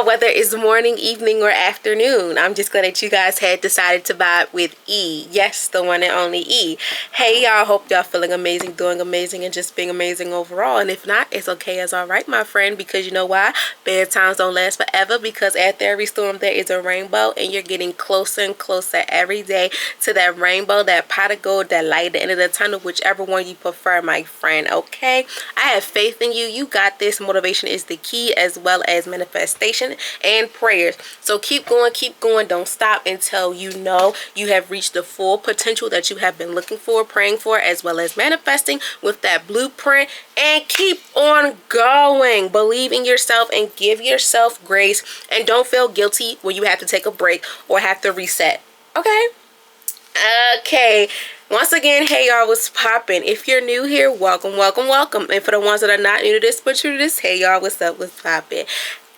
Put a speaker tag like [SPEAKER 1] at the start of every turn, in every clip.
[SPEAKER 1] Whether it's morning, evening, or afternoon. I'm just glad that you guys had decided to vibe with E. Yes, the one and only E. Hey y'all, hope y'all feeling amazing, doing amazing, and just being amazing overall. And if not, it's okay as alright, my friend, because you know why? Bad times don't last forever, because after every storm there is a rainbow, and you're getting closer and closer every day to that rainbow, that pot of gold, that light at the end of the tunnel, whichever one you prefer, my friend. Okay? I have faith in you. You got this. Motivation is the key, as well as manifestation and prayers. So keep going, don't stop until you know you have reached the full potential that you have been looking for, praying for, as well as manifesting with that blueprint. And keep on going. Believe in yourself and give yourself grace, and don't feel guilty when you have to take a break or have to reset. Okay, once again, hey y'all, what's poppin'? If you're new here, welcome. And for the ones that are not new to this but true to this, hey y'all, what's up, what's poppin'?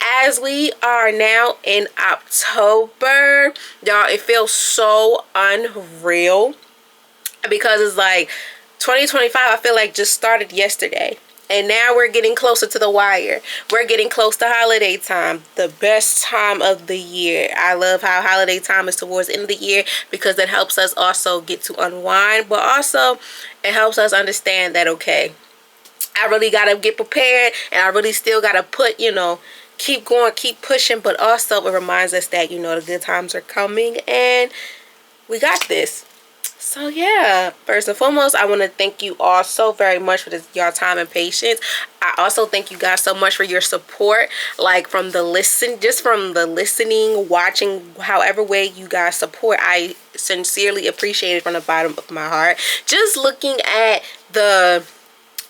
[SPEAKER 1] As we are now in October, y'all, it feels so unreal, because it's like 2025, I feel like just started yesterday. And now we're getting closer to the wire. We're getting close to holiday time, the best time of the year. I love how holiday time is towards the end of the year, because that helps us also get to unwind, but also it helps us understand that, okay, I really got to get prepared, and I really still got to put, keep going, keep pushing, but also it reminds us that, the good times are coming, and we got this. So yeah, first and foremost, I want to thank you all so very much for y'all time and patience. I also thank you guys so much for your support, like from the listening, watching, however way you guys support. I sincerely appreciate it from the bottom of my heart. Just looking at the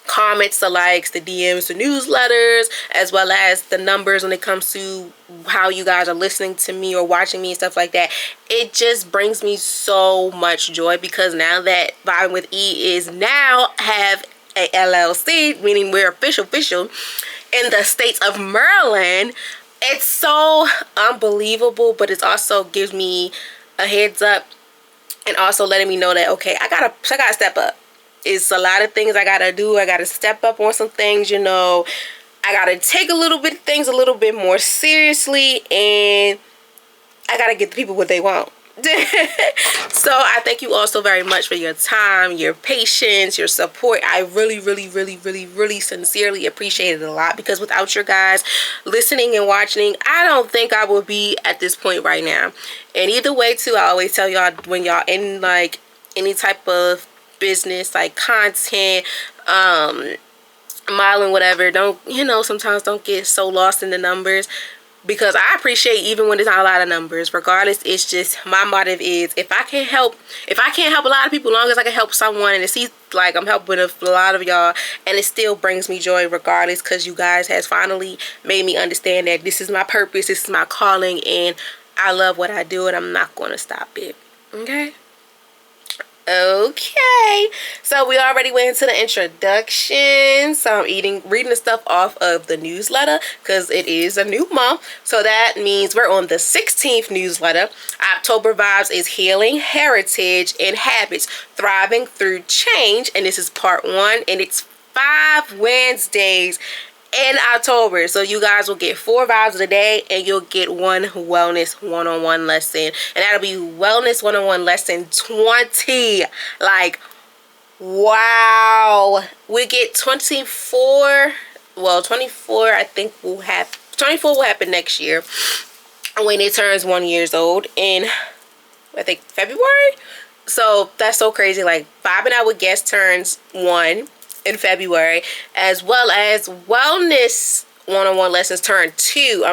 [SPEAKER 1] comments, the likes, the DMs, the newsletters, as well as the numbers when it comes to how you guys are listening to me or watching me and stuff like that, it just brings me so much joy, because now that Vibing with E is now have a LLC, meaning we're official in the states of Maryland, it's so unbelievable, but it also gives me a heads up, and also letting me know that, okay, I gotta step up. It's a lot of things I gotta do. I gotta step up on some things, I gotta take things a little bit more seriously, and I gotta get the people what they want. So I thank you all so very much for your time, your patience, your support. I really sincerely appreciate it a lot, because without your guys listening and watching, I don't think I would be at this point right now. And either way too, I always tell y'all, when y'all in like any type of business, like content, modeling, whatever, don't, sometimes don't get so lost in the numbers, because I appreciate even when there's not a lot of numbers. Regardless, it's just my motive is, if I can't help a lot of people, as long as I can help someone, and it seems like I'm helping a lot of y'all, and it still brings me joy regardless, because you guys has finally made me understand that this is my purpose, this is my calling, and I love what I do, and I'm not going to stop it. Okay, so we already went into the introduction. So I'm reading the stuff off of the newsletter, because it is a new month. So that means we're on the 16th newsletter. October vibes is healing, heritage, and habits, thriving through change. And this is part 1, and it's 5 Wednesdays in October. So you guys will get 4 vibes of the day, and you'll get 1 wellness one-on-one lesson, and that'll be wellness one-on-one lesson 20. Like, wow, we get 24. Well, 24 I think will happen. 24 will happen next year when it turns 1 year old in, I think, February. So that's so crazy. Like, Vibing Out with Guest turns 1 in February, as well as wellness one-on-one lessons turns 2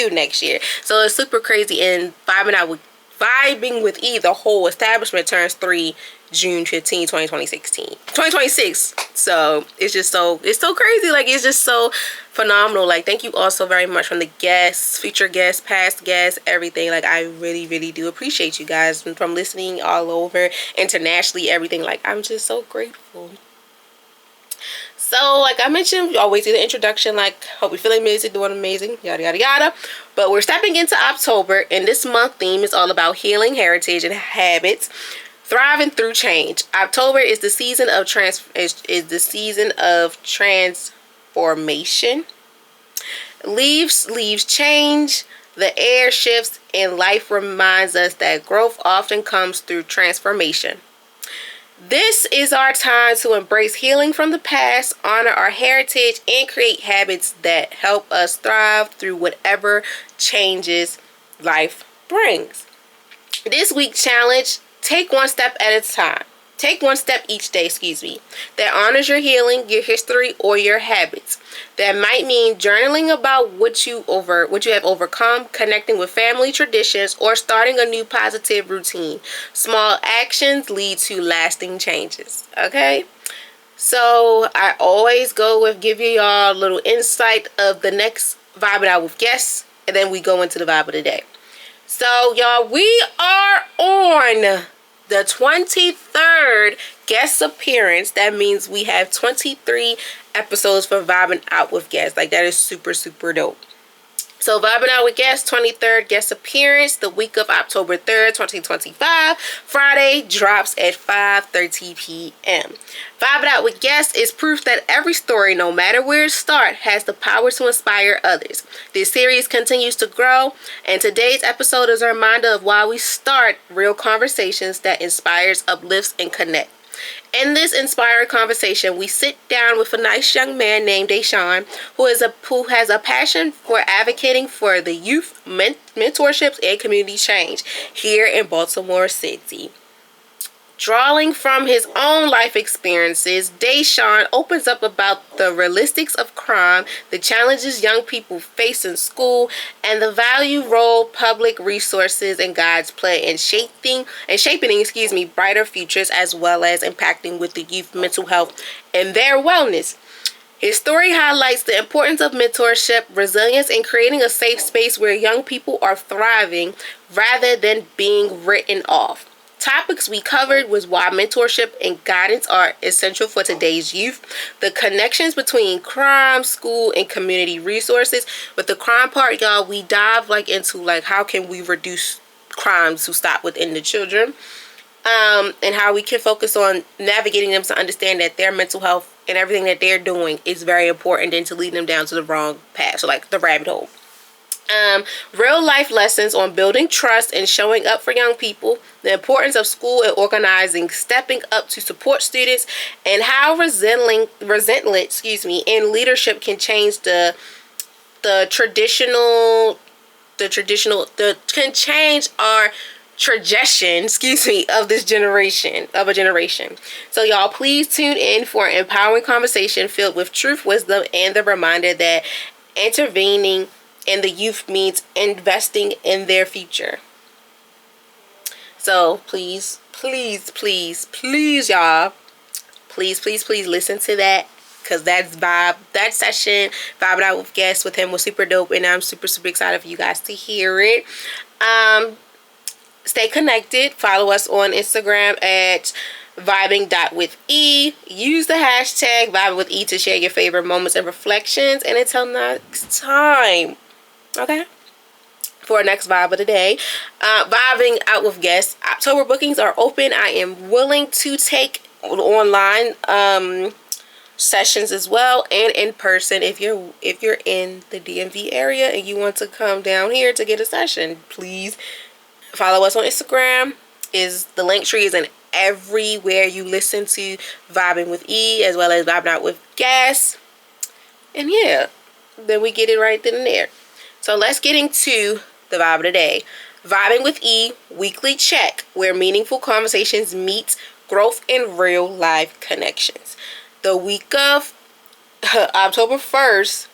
[SPEAKER 1] next year. So it's super crazy. And Vibing with E, the whole establishment, turns 3 June 15, 2026. So it's so crazy. Like, it's just so phenomenal. Like, thank you all so very much, from the guests, future guests, past guests, everything. Like, I really do appreciate you guys, and from listening all over internationally, everything. Like, I'm just so grateful. So, like I mentioned, we always do the introduction, like, hope you're feeling amazing, doing amazing, yada, yada, yada. But we're stepping into October, and this month theme is all about healing, heritage, and habits, thriving through change. October is the season of transformation, Leaves change, the air shifts, and life reminds us that growth often comes through transformation. This is our time to embrace healing from the past, honor our heritage, and create habits that help us thrive through whatever changes life brings. This week's challenge, take one step at a time. Take one step each day, that honors your healing, your history, or your habits. That might mean journaling about what you have overcome, connecting with family traditions, or starting a new positive routine. Small actions lead to lasting changes. Okay? So I always go with give you all a little insight of the next Vibing Out with guests, and then we go into the vibe of the day. So y'all, we are on the 23rd guest appearance. That means we have 23 episodes for Vibing Out with Guests. Like, that is super, super dope. So, Vibing Out with Guests, 23rd guest appearance, the week of October 3rd, 2025. Friday drops at 5:30 p.m. Vibing Out with Guests is proof that every story, no matter where it starts, has the power to inspire others. This series continues to grow, and today's episode is a reminder of why we start real conversations that inspires, uplifts, and connect. In this inspiring conversation, we sit down with a nice young man named Deshaun, who has a passion for advocating for the youth mentorships and community change here in Baltimore City. Drawing from his own life experiences, Deshaun opens up about the realistics of crime, the challenges young people face in school, and the value role public resources and guides play in shaping brighter futures, as well as impacting with the youth mental health and their wellness. His story highlights the importance of mentorship, resilience, and creating a safe space where young people are thriving rather than being written off. Topics we covered was why mentorship and guidance are essential for today's youth, the connections between crime, school, and community resources. With the crime part, y'all, we dive into how can we reduce crimes to stop within the children, and how we can focus on navigating them to understand that their mental health and everything that they're doing is very important and to lead them down to the wrong path, so the rabbit hole. Real life lessons on building trust and showing up for young people, the importance of school and organizing, stepping up to support students, and how resentment and leadership can change can change our trajectory, of this generation. So y'all, please tune in for an empowering conversation filled with truth, wisdom, and the reminder that intervening in the youth means investing in their future. So please, y'all, please listen to that, because that session, Vibing Out with Guests with him, was super dope, and I'm super, super excited for you guys to hear it. Stay connected. Follow us on Instagram at vibing.with.e. Use the hashtag vibingwithe to share your favorite moments and reflections. And until next time, okay, for our next vibe of the day, Vibing Out with Guests, October bookings are open. I am willing to take online sessions as well, and in person. If you're in the DMV area and you want to come down here to get a session, please follow us on Instagram. The link tree is in everywhere you listen to Vibing with E, as well as Vibing Out with Guests. And yeah, then we get it right then and there. So let's get into the vibe of the day. Vibing with E weekly check, where meaningful conversations meet growth and real life connections. The week of October 1st,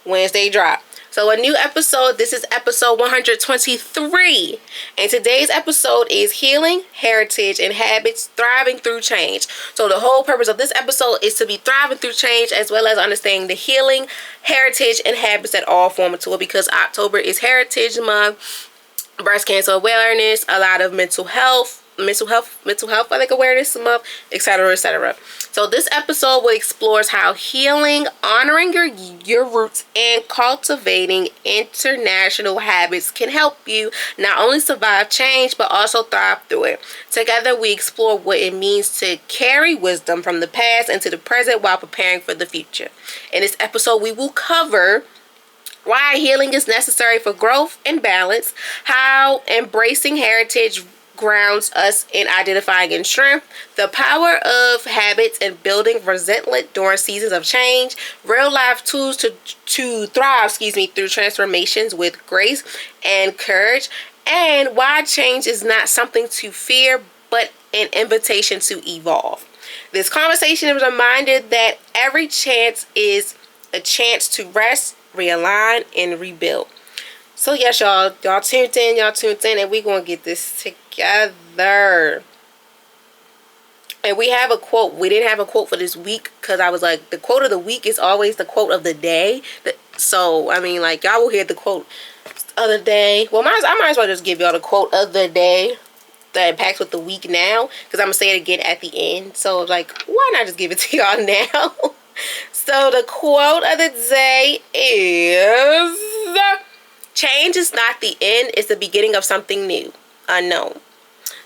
[SPEAKER 1] Wednesday drop. So a new episode. This is episode 123. And today's episode is Healing, Heritage, and Habits, Thriving Through Change. So the whole purpose of this episode is to be thriving through change, as well as understanding the healing, heritage, and habits that all form into it, because October is Heritage Month, breast cancer awareness, a lot of mental health mental health I think awareness month, etc., etc. So this episode will explores how healing, honoring your roots, and cultivating international habits can help you not only survive change but also thrive through it. Together we explore what it means to carry wisdom from the past into the present while preparing for the future. In this episode we will cover why healing is necessary for growth and balance, how embracing heritage grounds us in identifying in strength, the power of habits and building resentment during seasons of change, real life tools to thrive, through transformations with grace and courage, and why change is not something to fear but an invitation to evolve. This conversation is a reminder that every chance is a chance to rest, realign, and rebuild. So yes, y'all tuned in, and we gonna get this together. And we have a quote. We didn't have a quote for this week because I was like, the quote of the week is always the quote of the day. So I mean, like, y'all will hear the quote of the day. Well, I might as well just give y'all the quote of the day that impacts with the week now, because I'm gonna say it again at the end. So like, why not just give it to y'all now? So the quote of the day is, change is not the end, it's the beginning of something new, unknown.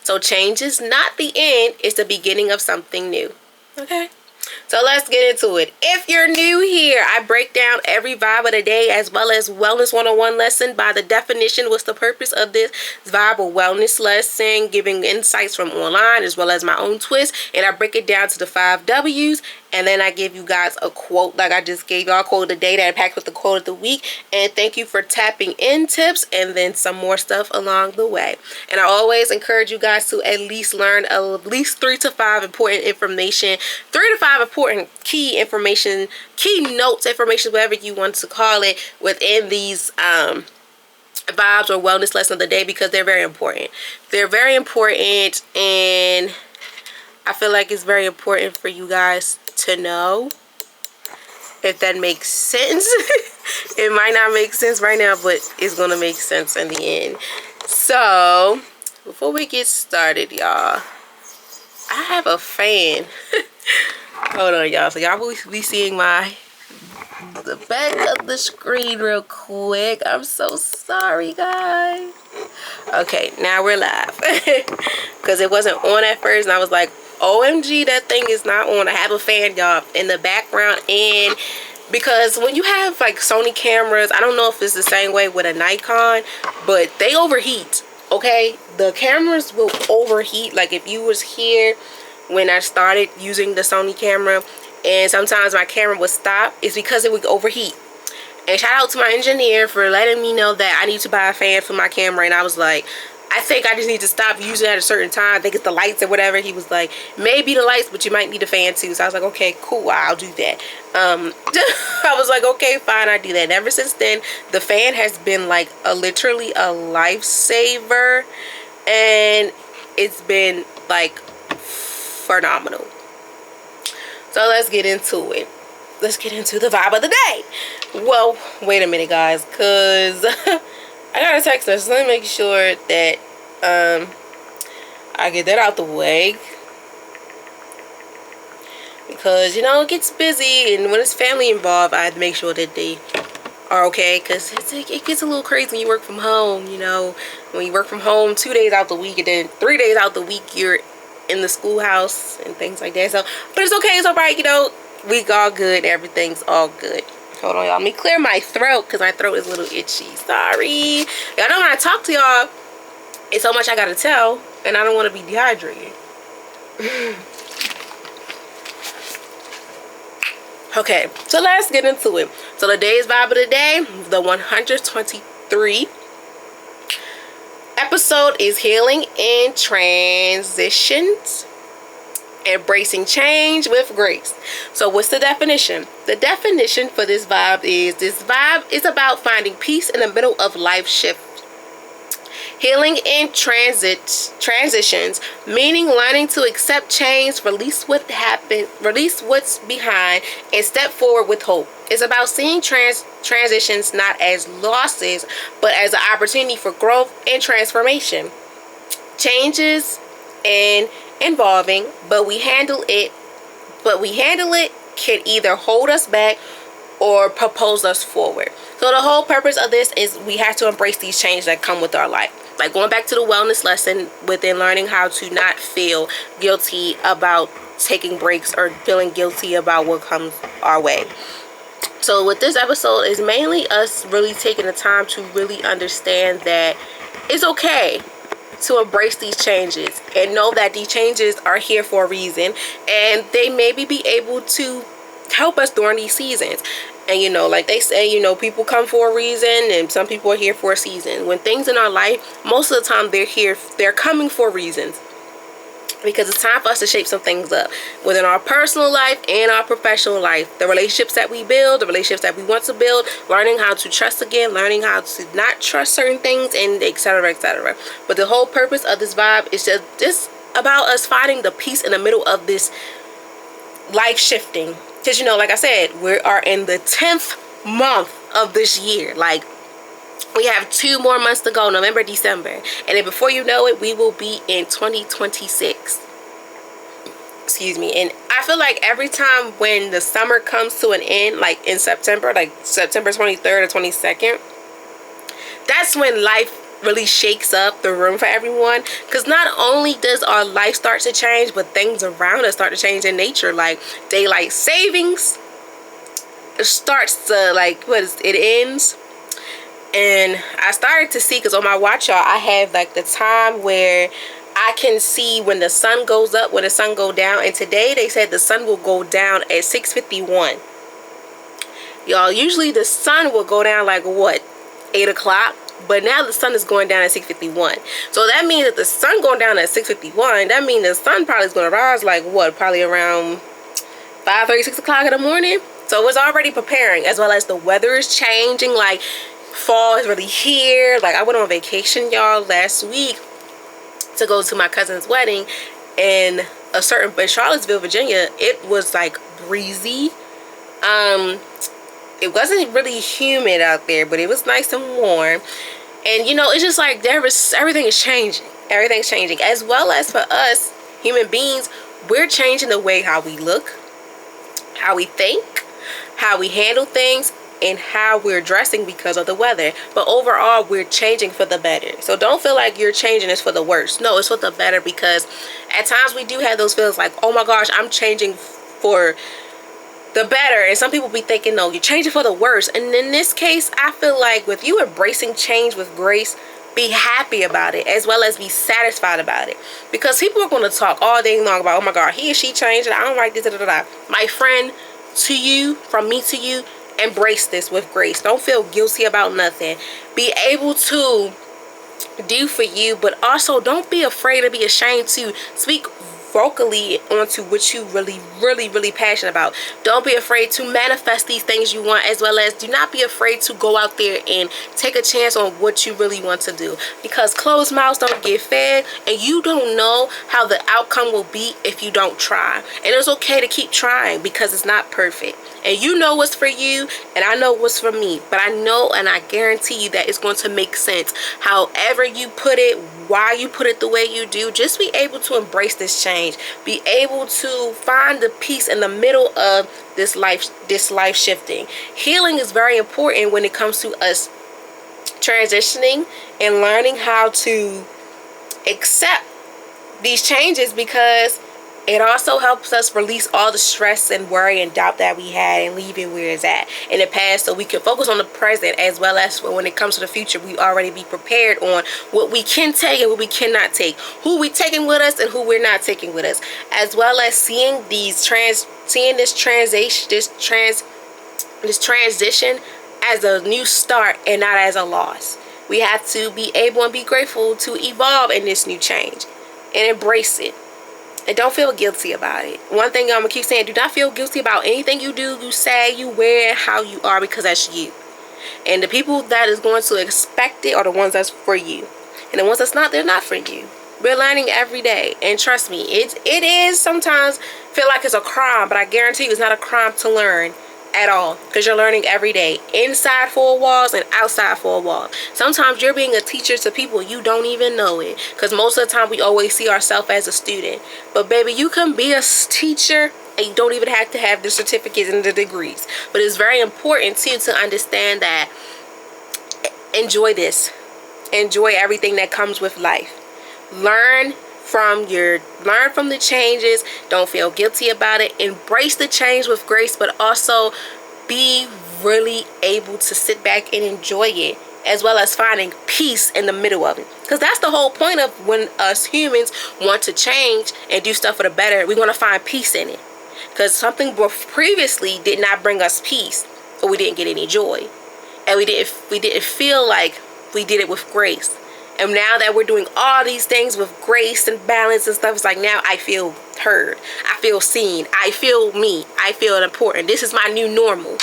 [SPEAKER 1] So change is not the end, it's the beginning of something new. Okay? So let's get into it. If you're new here, I break down every vibe of the day as well as Wellness 101 lesson by the definition. What's the purpose of this vibe or wellness lesson? Giving insights from online as well as my own twist. And I break it down to the 5 W's. And then I give you guys a quote, like I just gave y'all a quote of the day that impacts with the quote of the week. And thank you for tapping in tips and then some more stuff along the way. And I always encourage you guys to at least learn at least 3 to 5 important information, 3 to 5 important key information, key notes, information, whatever you want to call it, within these vibes or wellness lesson of the day, because they're very important. They're very important, and I feel like it's very important for you guys to know, if that makes sense. It might not make sense right now, but it's gonna make sense in the end. So before we get started, y'all, I have a fan. Hold on, y'all. So y'all will be seeing the back of the screen real quick. I'm so sorry, guys. Okay, now we're live. Because it wasn't on at first, and I was like, OMG, that thing is not on. I have a fan, y'all, in the background. And because when you have like Sony cameras, I don't know if it's the same way with a Nikon, but they overheat. Okay, the cameras will overheat. Like if you was here when I started using the Sony camera, and sometimes my camera would stop, it's because it would overheat. And shout out to my engineer for letting me know that I need to buy a fan for my camera. And I was like, I think I just need to stop using it at a certain time. I think it's the lights or whatever. He was like, maybe the lights, but you might need a fan too. So I was like, okay, cool, I'll do that. I was like, okay, fine, I'll do that. And ever since then, the fan has been like literally a lifesaver. And it's been like phenomenal. So let's get into it. Let's get into the vibe of the day. Well, wait a minute, guys, because I got a text message. Let me make sure that I get that out the way, because you know it gets busy, and when it's family involved, I have to make sure that they are okay, because it gets a little crazy when you work from home. You know, when you work from home 2 days out the week, and then 3 days out the week you're in the schoolhouse and things like that. So, but it's okay, it's all right. You know, we all good. Everything's all good. Hold on, y'all. Let me clear my throat, because my throat is a little itchy. Sorry. Y'all know when I talk to y'all, it's so much I gotta tell, and I don't want to be dehydrated. Okay, so let's get into it. So the day's vibe of the day, the 123 episode is Healing in Transitions. Embracing change with grace. So what's the definition? The definition for this vibe is about finding peace in the middle of life shift. Healing in transitions, meaning learning to accept change, release what happened, release what's behind, and step forward with hope. It's about seeing transitions not as losses, but as an opportunity for growth and transformation. Changes and involving, but we handle it can either hold us back or propose us forward. So the whole purpose of this is we have to embrace these changes that come with our life. Like going back to the wellness lesson within learning how to not feel guilty about taking breaks or feeling guilty about what comes our way. So with this episode is mainly us really taking the time to really understand that it's okay to embrace these changes and know that these changes are here for a reason, and they maybe be able to help us during these seasons. And you know, like they say, you know, people come for a reason and some people are here for a season. When things in our life, most of the time they're coming for reasons, because it's time for us to shape some things up within our personal life and our professional life. The relationships that we build, the relationships that we want to build, learning how to trust again, learning how to not trust certain things, and etc, etc. But the whole purpose of this vibe is just about us finding the peace in the middle of this life shifting. Because, you know, like I said, we are in the 10th month of this year. Like, we have 2 more months to go, November, December. And then before you know it, we will be in 2026. Excuse me. And I feel like every time when the summer comes to an end, like in September, like September 23rd or 22nd, that's when life really shakes up the room for everyone. Because not only does our life start to change, but things around us start to change in nature. Like daylight savings starts to, like, it ends. And I started to see, because on my watch, y'all, I have like the time where I can see when the sun goes up, when the sun go down. And today they said the sun will go down at 6:51. Y'all, usually the sun will go down like what, 8 o'clock? But now the sun is going down at 6:51. So that means that the sun going down at 6:51, that means the sun probably is going to rise like what, probably around 5:30, 6 o'clock in the morning. So it's already preparing, as well as the weather is changing. Like, fall is really here. Like, I went on vacation, y'all, last week to go to my cousin's wedding in Charlottesville, Virginia. It was like breezy. It wasn't really humid out there, but it was nice and warm. And you know, it's just like everything is changing. Everything's changing, as well as for us human beings. We're changing the way how we look, how we think, how we handle things, and how we're dressing because of the weather. But overall, we're changing for the better. So don't feel like you're changing is for the worse. No, it's for the better, because at times we do have those feelings like, oh my gosh, I'm changing for the better. And some people be thinking, no, you're changing for the worse. And in this case, I feel like with you embracing change with grace, be happy about it, as well as be satisfied about it. Because people are going to talk all day long about, oh my God, he or she changed, and I don't like this, da, da, da. My friend, to you, from me to you, embrace this with grace. Don't feel guilty about nothing. Be able to do for you, but also don't be afraid or be ashamed to speak vocally onto what you really passionate about. Don't be afraid to manifest these things you want, as well as do not be afraid to go out there and take a chance on what you really want to do, because closed mouths don't get fed, and you don't know how the outcome will be if you don't try. And it's okay to keep trying, because it's not perfect. And you know what's for you, and I know what's for me. But I know and I guarantee you that it's going to make sense. However you put it, why you put it the way you do, just be able to embrace this change. Be able to find the peace in the middle of this life shifting. Healing is very important when it comes to us transitioning and learning how to accept these changes, because it also helps us release all the stress and worry and doubt that we had and leave it where it's at in the past, so we can focus on the present, as well as when it comes to the future, we already be prepared on what we can take and what we cannot take, who we taking with us and who we're not taking with us, as well as seeing this transition as a new start and not as a loss. We have to be able and be grateful to evolve in this new change and embrace it. And don't feel guilty about it. One thing I'm going to keep saying, do not feel guilty about anything you do, you say, you wear, how you are, because that's you. And the people that is going to expect it are the ones that's for you. And the ones that's not, they're not for you. We're learning every day. And trust me, it is sometimes feel like it's a crime, but I guarantee you it's not a crime to learn. at all, because you're learning every day, inside four walls and outside four walls. Sometimes you're being a teacher to people you don't even know it, because most of the time we always see ourselves as a student. But baby, you can be a teacher and you don't even have to have the certificates and the degrees. But it's very important too to understand that enjoy this, enjoy everything that comes with life. Learn from the changes. Don't feel guilty about it. Embrace the change with grace, but also be really able to sit back and enjoy it, as well as finding peace in the middle of it. Because that's the whole point of when us humans want to change and do stuff for the better. We want to find peace in it, because something previously did not bring us peace, or we didn't get any joy, and we didn't feel like we did it with grace. And now that we're doing all these things with grace and balance and stuff, it's like now I feel heard, I feel seen, I feel me, I feel important. This is my new normal.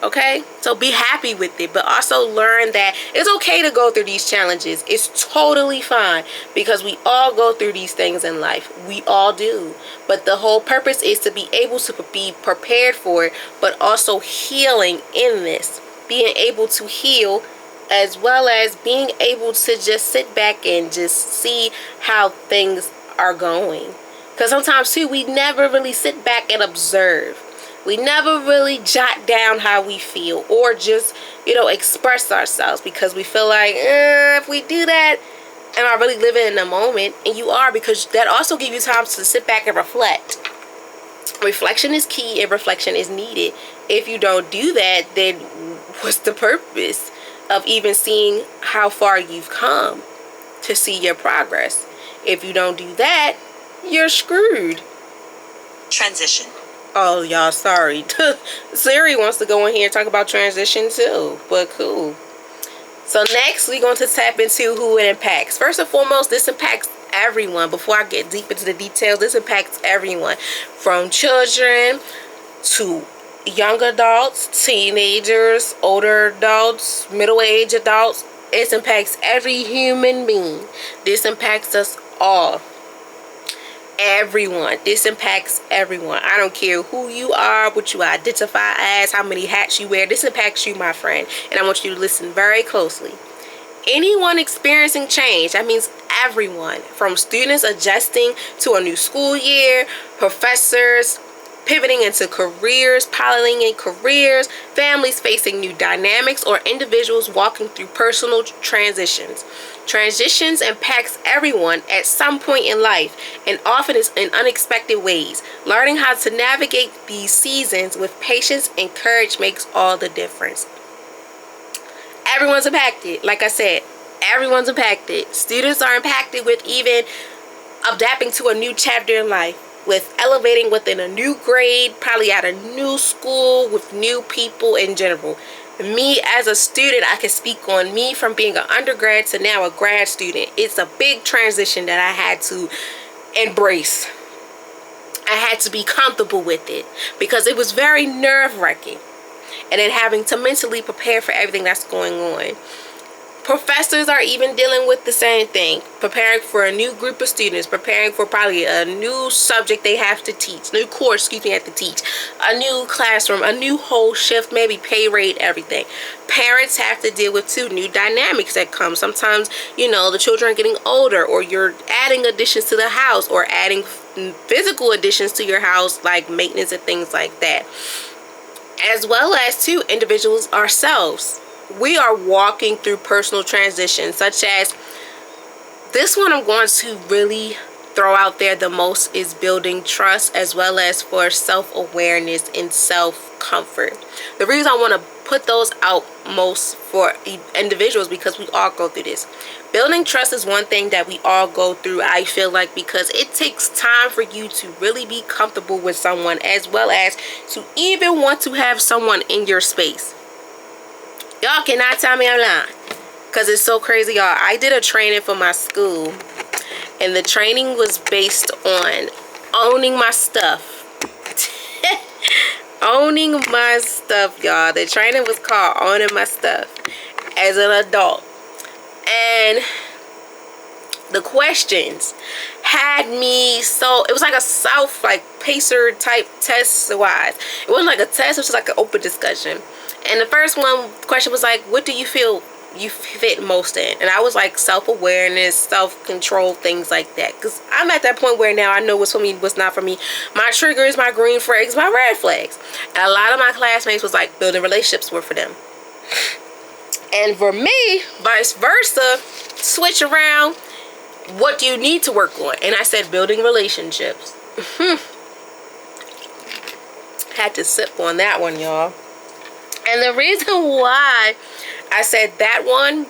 [SPEAKER 1] Okay, so be happy with it, but also learn that it's okay to go through these challenges. It's totally fine, because we all go through these things in life. We all do. But the whole purpose is to be able to be prepared for it, but also healing in this, being able to heal, as well as being able to just sit back and just see how things are going. Because sometimes too, we never really sit back and observe. We never really jot down how we feel, or just, express ourselves, because we feel like, if we do that, am I really living in the moment? And you are, because that also gives you time to sit back and reflect. Reflection is key, and reflection is needed. If you don't do that, then what's the purpose of even seeing how far you've come to see your progress? If you don't do that, you're screwed.
[SPEAKER 2] Transition.
[SPEAKER 1] Oh, y'all, sorry. Siri wants to go in here and talk about transition too, but cool. So next, we're going to tap into who it impacts. First and foremost, this impacts everyone. Before I get deep into the details, this impacts everyone, from children to young adults, teenagers, older adults, middle-aged adults. It impacts every human being. This impacts us all. Everyone. This impacts everyone. I don't care who you are, what you identify as, how many hats you wear. This impacts you, my friend. And I want you to listen very closely. Anyone experiencing change, that means everyone, from students adjusting to a new school year, professors pivoting into careers, piloting in careers, families facing new dynamics, or individuals walking through personal transitions. Transitions impacts everyone at some point in life, and often it's in unexpected ways. Learning how to navigate these seasons with patience and courage makes all the difference. Everyone's impacted. Like I said, everyone's impacted. Students are impacted with even adapting to a new chapter in life, with elevating within a new grade, probably at a new school, with new people in general. Me as a student, I can speak on me from being an undergrad to now a grad student. It's a big transition that I had to embrace. I had to be comfortable with it, because it was very nerve-wracking. And then having to mentally prepare for everything that's going on. Professors are even dealing with the same thing, preparing for a new group of students, preparing for probably a new subject they have to teach, new course, have to teach, a new classroom, a new whole shift, maybe pay rate, everything. Parents have to deal with too, new dynamics that come. Sometimes, the children are getting older, or you're adding additions to the house, or adding physical additions to your house, like maintenance and things like that. As well as too, individuals ourselves. We are walking through personal transitions, such as this one I'm going to really throw out there the most is building trust, as well as for self-awareness and self-comfort. The reason I want to put those out most for individuals, because we all go through this. Building trust is one thing that we all go through, I feel like, because it takes time for you to really be comfortable with someone, as well as to even want to have someone in your space. Y'all cannot tell me I'm lying, because it's so crazy, y'all. I did a training for my school, and the training was based on owning my stuff. Owning my stuff, y'all. The training was called Owning My Stuff as an adult. And the questions had me, so it was like a self, like pacer type test wise. It wasn't like a test, it was just like an open discussion. And the first question was like, what do you feel you fit most in? And I was like, self-awareness, self-control, things like that, because I'm at that point where now I know what's for me, what's not for me, my triggers, my green flags, my red flags. And a lot of my classmates was like, building relationships were for them. And for me, vice versa, switch around, what do you need to work on? And I said, building relationships. Had to sip on that one, y'all. And the reason why I said that one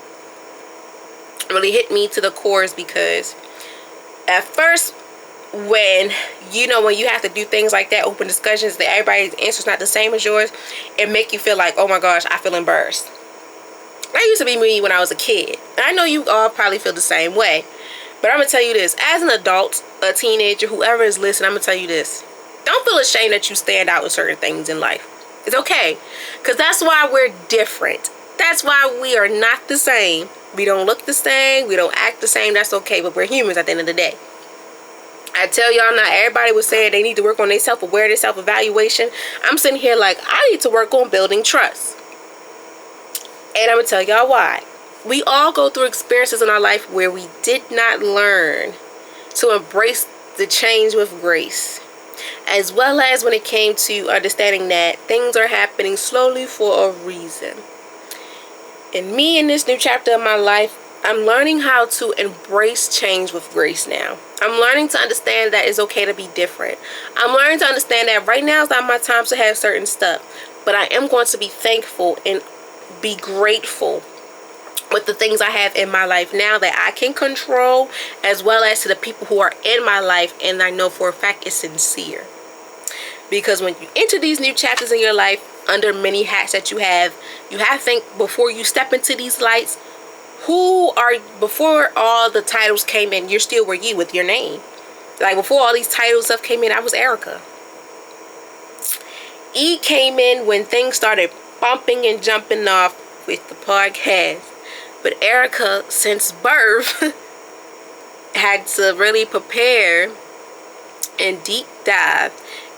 [SPEAKER 1] really hit me to the core is because at first, when you have to do things like that, open discussions, that everybody's answer's not the same as yours, it make you feel like, oh my gosh, I feel embarrassed. That used to be me when I was a kid. And I know you all probably feel the same way. But I'm going to tell you this. As an adult, a teenager, whoever is listening, I'm going to tell you this. Don't feel ashamed that you stand out with certain things in life. It's okay. Because that's why we're different. That's why we are not the same. We don't look the same. We don't act the same. That's okay. But we're humans at the end of the day. I tell y'all, not everybody was saying they need to work on their self-awareness, self-evaluation. I'm sitting here like, I need to work on building trust. And I'm going to tell y'all why. We all go through experiences in our life where we did not learn to embrace the change with grace. As well as when it came to understanding that things are happening slowly for a reason. And me, in this new chapter of my life, I'm learning how to embrace change with grace now. I'm learning to understand that it's okay to be different. I'm learning to understand that right now is not my time to have certain stuff. But I am going to be thankful and be grateful with the things I have in my life now that I can control, as well as to the people who are in my life and I know for a fact it's sincere. Because when you enter these new chapters in your life, under many hats that you have to think before you step into these lights, before all the titles came in, you're still were you with your name. Like before all these titles stuff came in, I was Erica. E came in when things started bumping and jumping off with the podcast. But Erica, since birth, had to really prepare and deep dive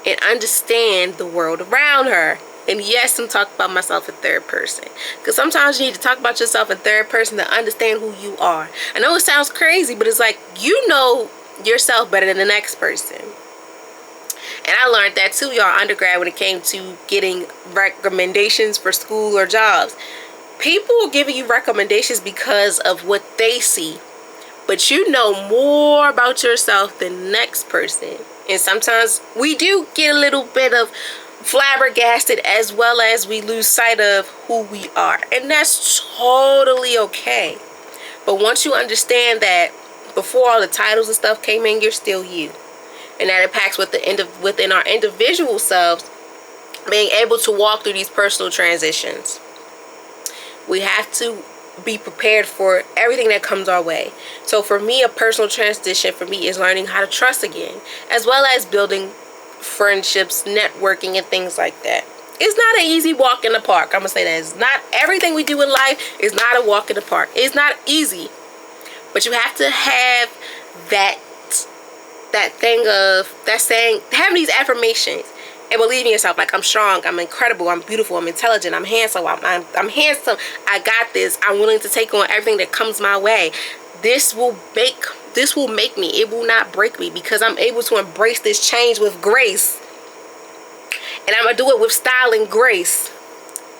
[SPEAKER 1] and understand the world around her. And yes, I'm talking about myself in third person. Because sometimes you need to talk about yourself in third person to understand who you are. I know it sounds crazy, but it's like you know yourself better than the next person. And I learned that too, y'all, undergrad, when it came to getting recommendations for school or jobs. People are giving you recommendations because of what they see. But you know more about yourself than the next person. And sometimes we do get a little bit of flabbergasted, as well as we lose sight of who we are. And that's totally okay. But once you understand that before all the titles and stuff came in, you're still you. And that impacts within our individual selves, being able to walk through these personal transitions. We have to be prepared for everything that comes our way. So for me, a personal transition for me is learning how to trust again, as well as building friendships, networking, and things like that. It's not an easy walk in the park. I'm gonna say that. It's not everything we do in life is not a walk in the park. It's not easy. But you have to have that thing of that saying, having these affirmations and believing in yourself, like I'm strong, I'm incredible, I'm beautiful, I'm intelligent, I'm handsome, I'm handsome, I got this, I'm willing to take on everything that comes my way. This will make me, it will not break me, because I'm able to embrace this change with grace. And I'm gonna do it with style and grace,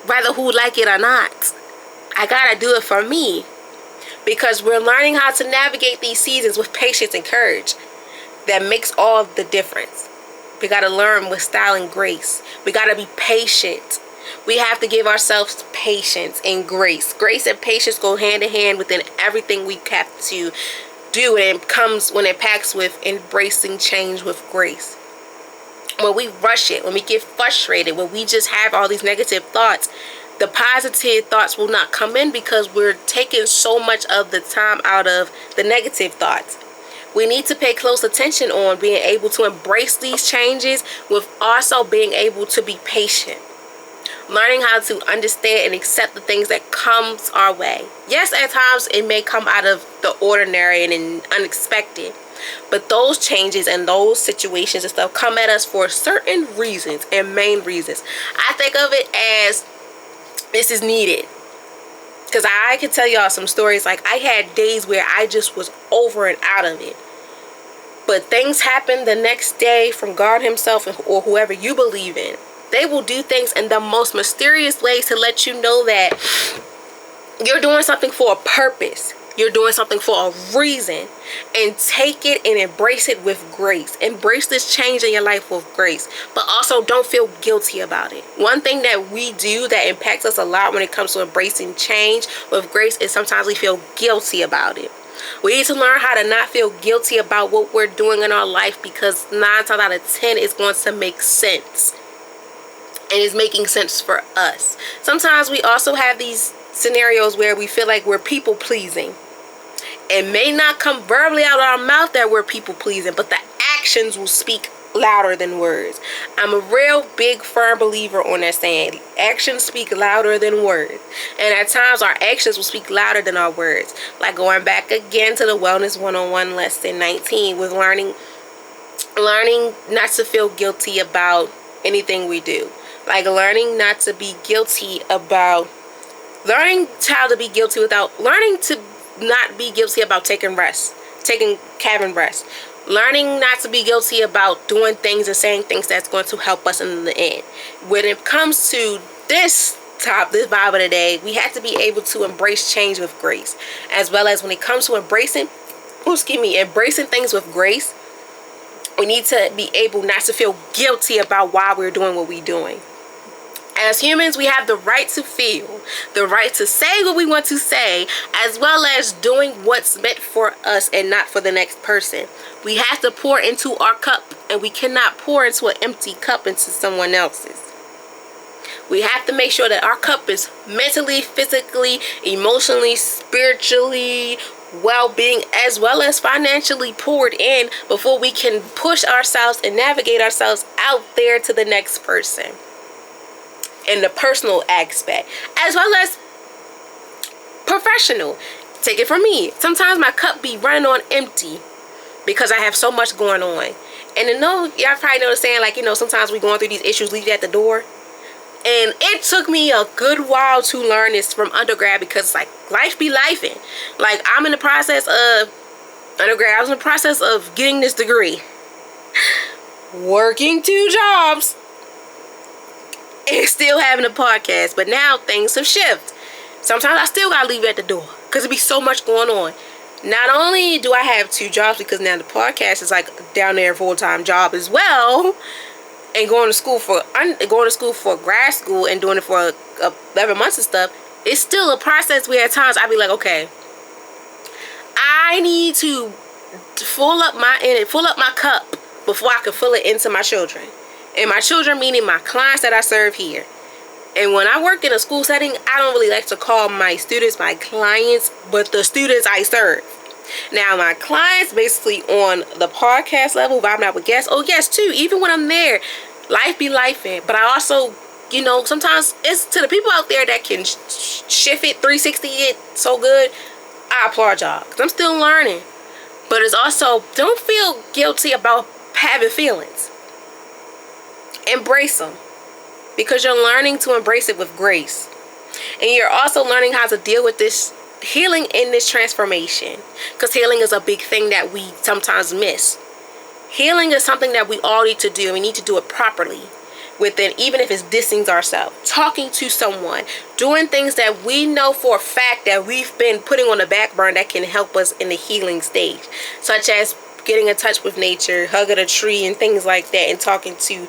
[SPEAKER 1] whether who like it or not. I gotta do it for me, because we're learning how to navigate these seasons with patience and courage. That makes all the difference. We got to learn with style and grace. We got to be patient. We have to give ourselves patience and grace. Grace and patience go hand in hand within everything we have to do. And it comes when it packs with embracing change with grace. When we rush it, when we get frustrated, when we just have all these negative thoughts, the positive thoughts will not come in because we're taking so much of the time out of the negative thoughts. We need to pay close attention on being able to embrace these changes with also being able to be patient. Learning how to understand and accept the things that comes our way. Yes, at times it may come out of the ordinary and unexpected, but those changes and those situations and stuff come at us for certain reasons and main reasons. I think of it as this is needed. Because I can tell y'all some stories. Like, I had days where I just was over and out of it. But things happen the next day from God himself or whoever you believe in. They will do things in the most mysterious ways to let you know that you're doing something for a purpose. You're doing something for a reason. And take it and embrace it with grace. Embrace this change in your life with grace. But also don't feel guilty about it. One thing that we do that impacts us a lot when it comes to embracing change with grace is sometimes we feel guilty about it. We need to learn how to not feel guilty about what we're doing in our life, because 9 times out of 10 it's going to make sense. And it's making sense for us. Sometimes we also have these scenarios where we feel like we're people pleasing. It may not come verbally out of our mouth that we're people pleasing, but the actions will speak louder than words. I'm a real big firm believer on that saying. Actions speak louder than words. And at times our actions will speak louder than our words. Like going back again to the Wellness 101 lesson 19 with learning not to feel guilty about anything we do. Like learning not to be guilty about learning how to be guilty without learning to not be guilty about taking having rest. Learning not to be guilty about doing things and saying things that's going to help us in the end. When it comes to this Bible today, we have to be able to embrace change with grace, as well as when it comes to embracing things with grace. We need to be able not to feel guilty about why we're doing what we're doing. As humans, we have the right to feel, the right to say what we want to say, as well as doing what's meant for us and not for the next person. We have to pour into our cup, and we cannot pour into an empty cup into someone else's. We have to make sure that our cup is mentally, physically, emotionally, spiritually, well-being, as well as financially poured in before we can push ourselves and navigate ourselves out there to the next person. In the personal aspect, as well as professional. Take it from me. Sometimes my cup be running on empty because I have so much going on. And y'all probably know the saying, like, sometimes we going through these issues, leave it at the door. And it took me a good while to learn this from undergrad, because like life be lifing. Like, I'm in the process of undergrad. I was in the process of getting this degree, working 2 jobs, and still having a podcast. But now things have shifted. Sometimes I still gotta leave it at the door because it be so much going on. Not only do I have 2 jobs, because now the podcast is like down there full-time job as well, and going to school for grad school and doing it for 11 months and stuff, it's still a process where at times I be like, okay, I need to fill up my cup before I can fill it into my children. And my children meaning my clients that I serve here. And when I work in a school setting, I don't really like to call my students my clients, but the students I serve. Now, my clients basically on the podcast level, vibing out with guests. Oh, yes, too. Even when I'm there, life be lifing. But I also, sometimes it's to the people out there that can shift it, 360 it so good. I applaud y'all, because I'm still learning. But it's also, don't feel guilty about having feelings. Embrace them, because you're learning to embrace it with grace. And you're also learning how to deal with this healing in this transformation, because healing is a big thing that we sometimes miss. Healing is something that we all need to do, and we need to do it properly. Even if it's distancing ourselves, talking to someone, doing things that we know for a fact that we've been putting on the back burner that can help us in the healing stage, such as getting in touch with nature, hugging a tree and things like that, and talking to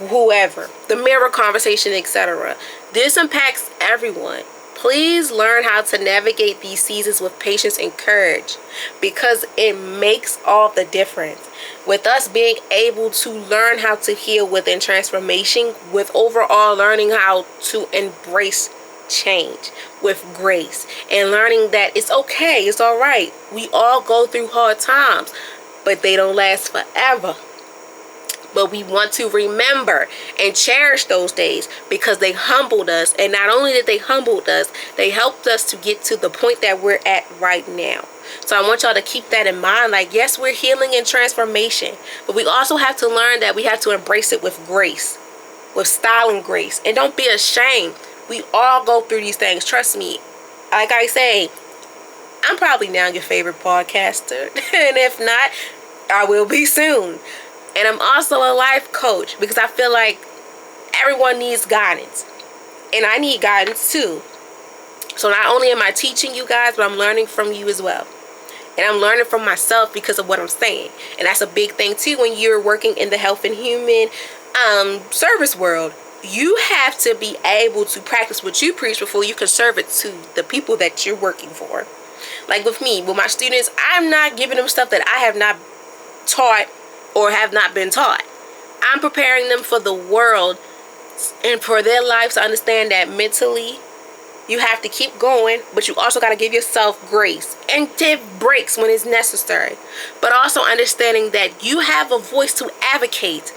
[SPEAKER 1] whoever, the mirror conversation, etc. This impacts everyone. Please learn how to navigate these seasons with patience and courage, because it makes all the difference. With us being able to learn how to heal within transformation, with overall learning how to embrace change with grace, and learning that it's okay, it's all right. We all go through hard times, but they don't last forever. But we want to remember and cherish those days because they humbled us. And not only did they humble us, they helped us to get to the point that we're at right now. So I want y'all to keep that in mind. Like, yes, we're healing and transformation, but we also have to learn that we have to embrace it with grace, with style and grace. And don't be ashamed. We all go through these things. Trust me. Like I say, I'm probably now your favorite podcaster. And if not, I will be soon. And I'm also a life coach because I feel like everyone needs guidance. And I need guidance too. So not only am I teaching you guys, but I'm learning from you as well. And I'm learning from myself because of what I'm saying. And that's a big thing too when you're working in the health and human service world. You have to be able to practice what you preach before you can serve it to the people that you're working for. Like with me, with my students, I'm not giving them stuff that I have not taught or have not been taught. I'm preparing them for the world and for their lives to understand that mentally you have to keep going, but you also got to give yourself grace and take breaks when it's necessary. But also understanding that you have a voice to advocate,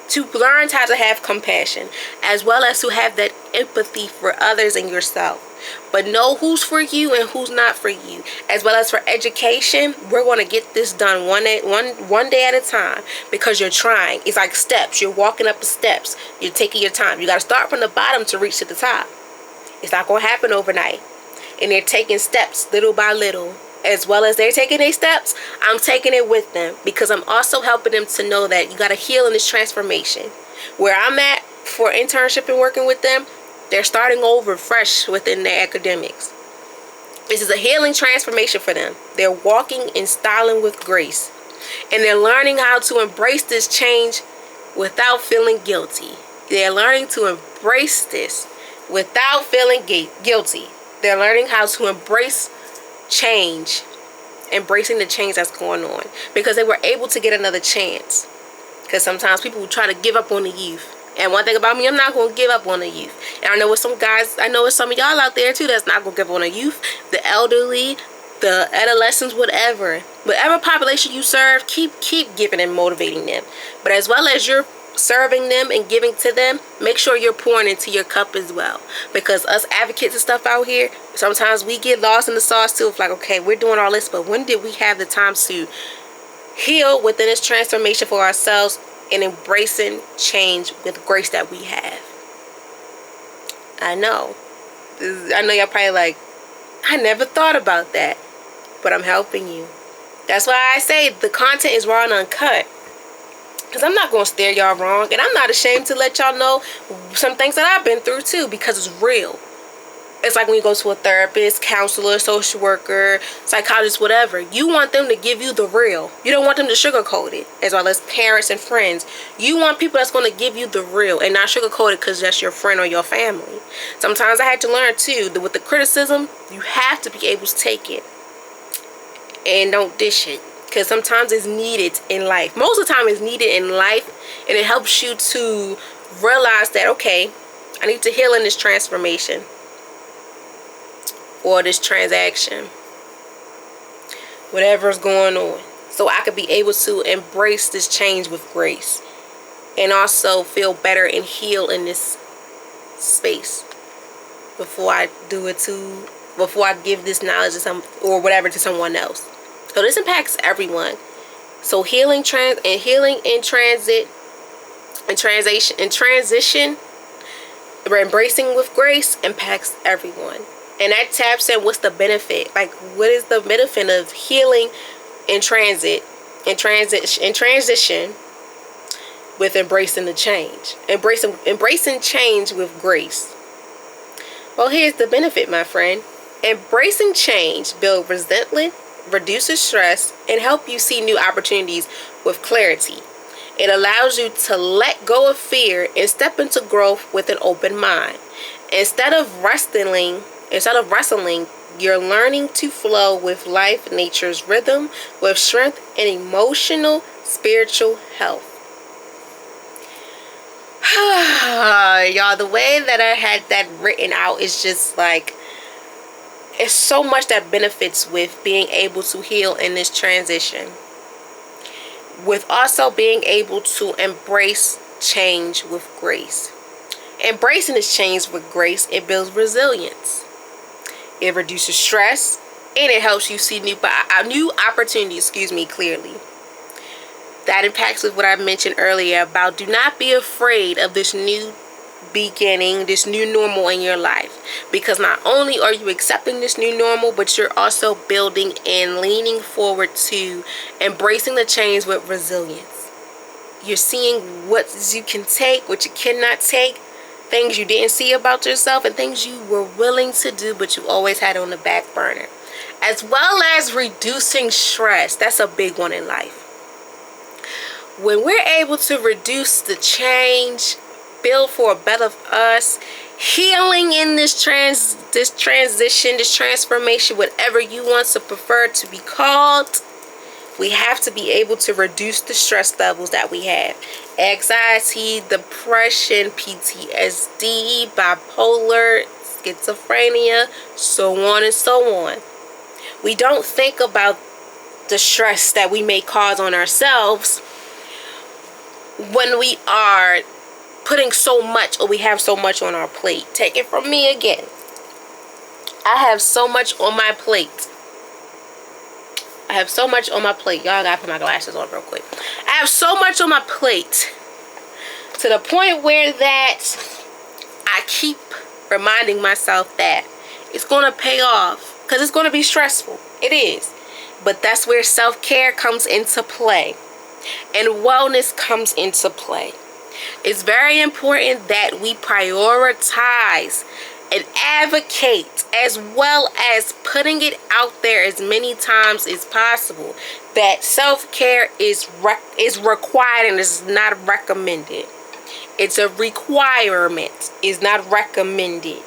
[SPEAKER 1] to learn how to have compassion, as well as to have that empathy for others and yourself. But know who's for you and who's not for you. As well as for education, we're going to get this done one day at a time because you're trying. It's like steps. You're walking up the steps. You're taking your time. You got to start from the bottom to reach to the top. It's not going to happen overnight. And they're taking steps little by little. As well as they're taking their steps, I'm taking it with them because I'm also helping them to know that you got to heal in this transformation. Where I'm at for internship and working with them, they're starting over fresh within their academics. This is a healing transformation for them. They're walking and styling with grace. And they're learning how to embrace this change without feeling guilty. They're learning to embrace this without feeling guilty. They're learning how to embrace change, embracing the change that's going on because they were able to get another chance. Because sometimes people will try to give up on the youth. And one thing about me, I'm not going to give up on the youth. And I know with some guys, I know with some of y'all out there too that's not going to give up on the youth, the elderly, the adolescents, whatever population you serve, keep giving and motivating them. But as well as you're serving them and giving to them, make sure you're pouring into your cup as well. Because us advocates and stuff out here, sometimes we get lost in the sauce too. It's like, okay, we're doing all this, but when did we have the time to heal within this transformation for ourselves and embracing change with grace that we have? I know y'all probably like, I never thought about that, but I'm helping you. That's why I say the content is raw and uncut. Because I'm not going to steer y'all wrong. And I'm not ashamed to let y'all know some things that I've been through too. Because it's real. It's like when you go to a therapist, counselor, social worker, psychologist, whatever. You want them to give you the real. You don't want them to sugarcoat it. As well as parents and friends. You want people that's going to give you the real. And not sugarcoat it because that's your friend or your family. Sometimes I had to learn too that with the criticism, you have to be able to take it. And don't dish it. Because sometimes it's needed in life. Most of the time it's needed in life. And it helps you to realize that, okay, I need to heal in this transformation. Or this transaction. Whatever's going on. So I could be able to embrace this change with grace. And also feel better and heal in this space. Before I do it to, before I give this knowledge to some, or whatever to someone else. So this impacts everyone. So healing in transit and transition, embracing with grace impacts everyone. And that taps in what's the benefit. Like, what is the benefit of healing in transit, in transition with embracing the change? Embracing change with grace. Well, here's the benefit, my friend. Embracing change builds resentment, reduces stress, and help you see new opportunities with clarity. It allows you to let go of fear and step into growth with an open mind. Instead of wrestling, you're learning to flow with life, nature's rhythm, with strength and emotional, spiritual health. Y'all, the way that I had that written out is just like, it's so much that benefits with being able to heal in this transition. with also being able to embrace change with grace. Embracing this change with grace, it builds resilience. It reduces stress, and it helps you see new opportunities, clearly. That impacts with what I mentioned earlier about do not be afraid of this new beginning, this new normal in your life, because not only are you accepting this new normal, but you're also building and leaning forward to embracing the change with resilience. You're seeing what you can take, what you cannot take, things you didn't see about yourself, and things you were willing to do but you always had on the back burner, as well as reducing stress. That's a big one in life. When we're able to reduce the change, build for a better us, healing in this transition, this transformation, whatever you want to prefer to be called, we have to be able to reduce the stress levels that we have. Anxiety, depression, PTSD, bipolar, schizophrenia, so on and so on. We don't think about the stress that we may cause on ourselves when we are putting so much, or we have so much on our plate. Take it from me again. I have so much on my plate. Y'all gotta put my glasses on real quick. I have so much on my plate to the point where that I keep reminding myself that it's gonna pay off, because it's gonna be stressful. It is. But that's where self-care comes into play. And wellness comes into play. It's very important that we prioritize and advocate, as well as putting it out there as many times as possible, that self-care is required and is not recommended. It's a requirement. It's not recommended.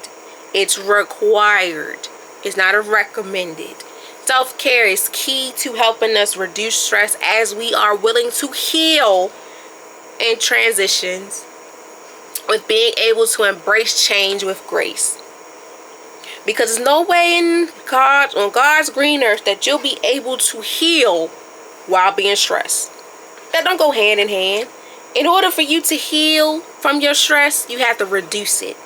[SPEAKER 1] It's required. It's not a recommended. Self-care is key to helping us reduce stress as we are willing to heal in transitions, with being able to embrace change with grace. Because there's no way on God's green earth that you'll be able to heal while being stressed. That don't go hand in hand. In order for you to heal from your stress, you have to reduce it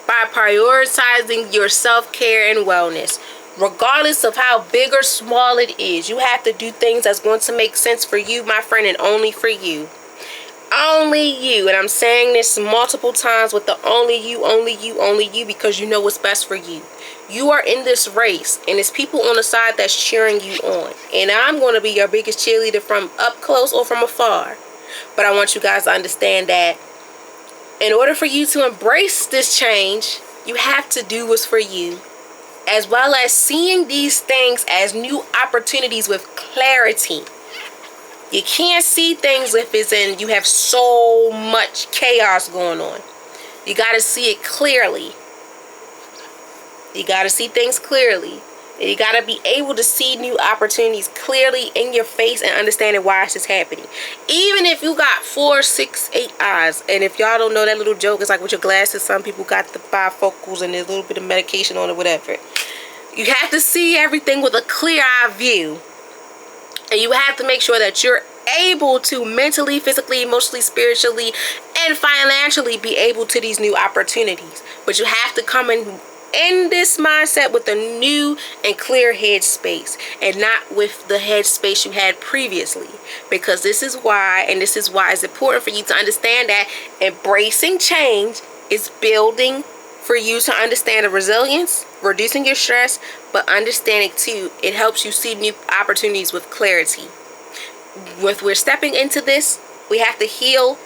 [SPEAKER 1] by prioritizing your self-care and wellness. Regardless of how big or small it is, you have to do things that's going to make sense for you, my friend, and only for you. Only you. And I'm saying this multiple times with the only you, because you know what's best for you. You are in this race, and it's people on the side that's cheering you on. And I'm going to be your biggest cheerleader from up close or from afar. But I want you guys to understand that in order for you to embrace this change, you have to do what's for you, as well as seeing these things as new opportunities with clarity. You can't see things if it's in, you have so much chaos going on. You got to see it clearly. You got to see things clearly. And you got to be able to see new opportunities clearly in your face and understanding why it's just happening. Even if you got 4, 6, 8 eyes. And if y'all don't know that little joke, it's like with your glasses. Some people got the bifocals and there's a little bit of medication on it, whatever. You have to see everything with a clear eye view. And you have to make sure that you're able to mentally, physically, emotionally, spiritually, and financially be able to these new opportunities. But you have to come in this mindset with a new and clear headspace, and not with the headspace you had previously. Because this is why it's important for you to understand that embracing change is building for you to understand the resilience, reducing your stress, but understanding too, it helps you see new opportunities with clarity. We're stepping into this, we have to heal.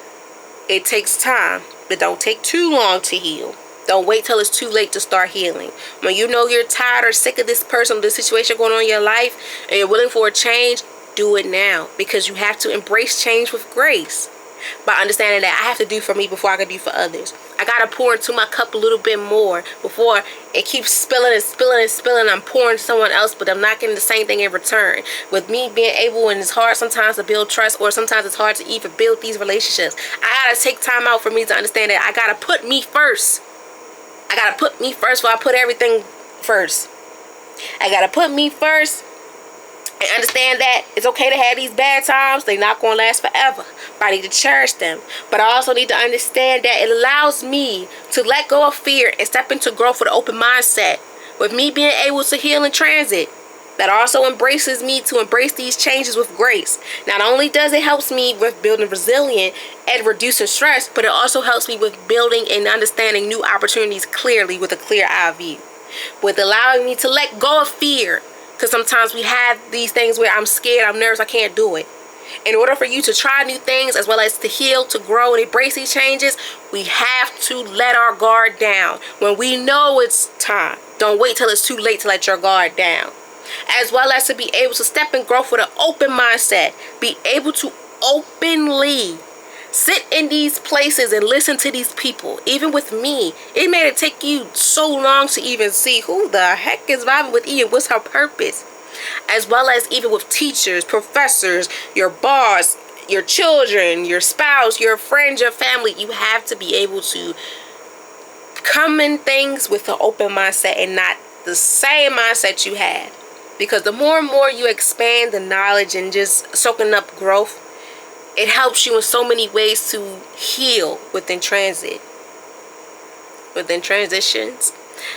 [SPEAKER 1] It takes time, but don't take too long to heal. Don't wait till it's too late to start healing. When you know you're tired or sick of this person or this situation going on in your life, and you're willing for a change, do it now. Because you have to embrace change with grace. By understanding that I have to do for me before I can do for others. I gotta pour into my cup a little bit more before it keeps spilling and spilling and spilling. I'm pouring to someone else, but I'm not getting the same thing in return. With me being able, and it's hard sometimes to build trust, or sometimes it's hard to even build these relationships. I gotta take time out for me to understand that I gotta put me first. I gotta put me first before I put everything first. I gotta put me first And understand that it's okay to have these bad times. They're not going to last forever. But I need to cherish them. But I also need to understand that it allows me to let go of fear and step into growth with an open mindset. With me being able to heal in transit, that also embraces me to embrace these changes with grace. Not only does it help me with building resilience and reducing stress, but it also helps me with building and understanding new opportunities clearly with a clear eye view. With allowing me to let go of fear. Because sometimes we have these things where I'm scared, I'm nervous, I can't do it. In order for you to try new things as well as to heal, to grow, and embrace these changes, we have to let our guard down. When we know it's time, don't wait till it's too late to let your guard down. As well as to be able to step in growth with an open mindset. Be able to openly sit in these places and listen to these people. Even with me, it may take you so long to even see who the heck is vibing with Ian, what's her purpose. As well as even with teachers, professors, your boss, your children, your spouse, your friends, your family. You have to be able to come in things with an open mindset and not the same mindset you had. Because the more and more you expand the knowledge and just soaking up growth, it helps you in so many ways to heal within transit, within transitions,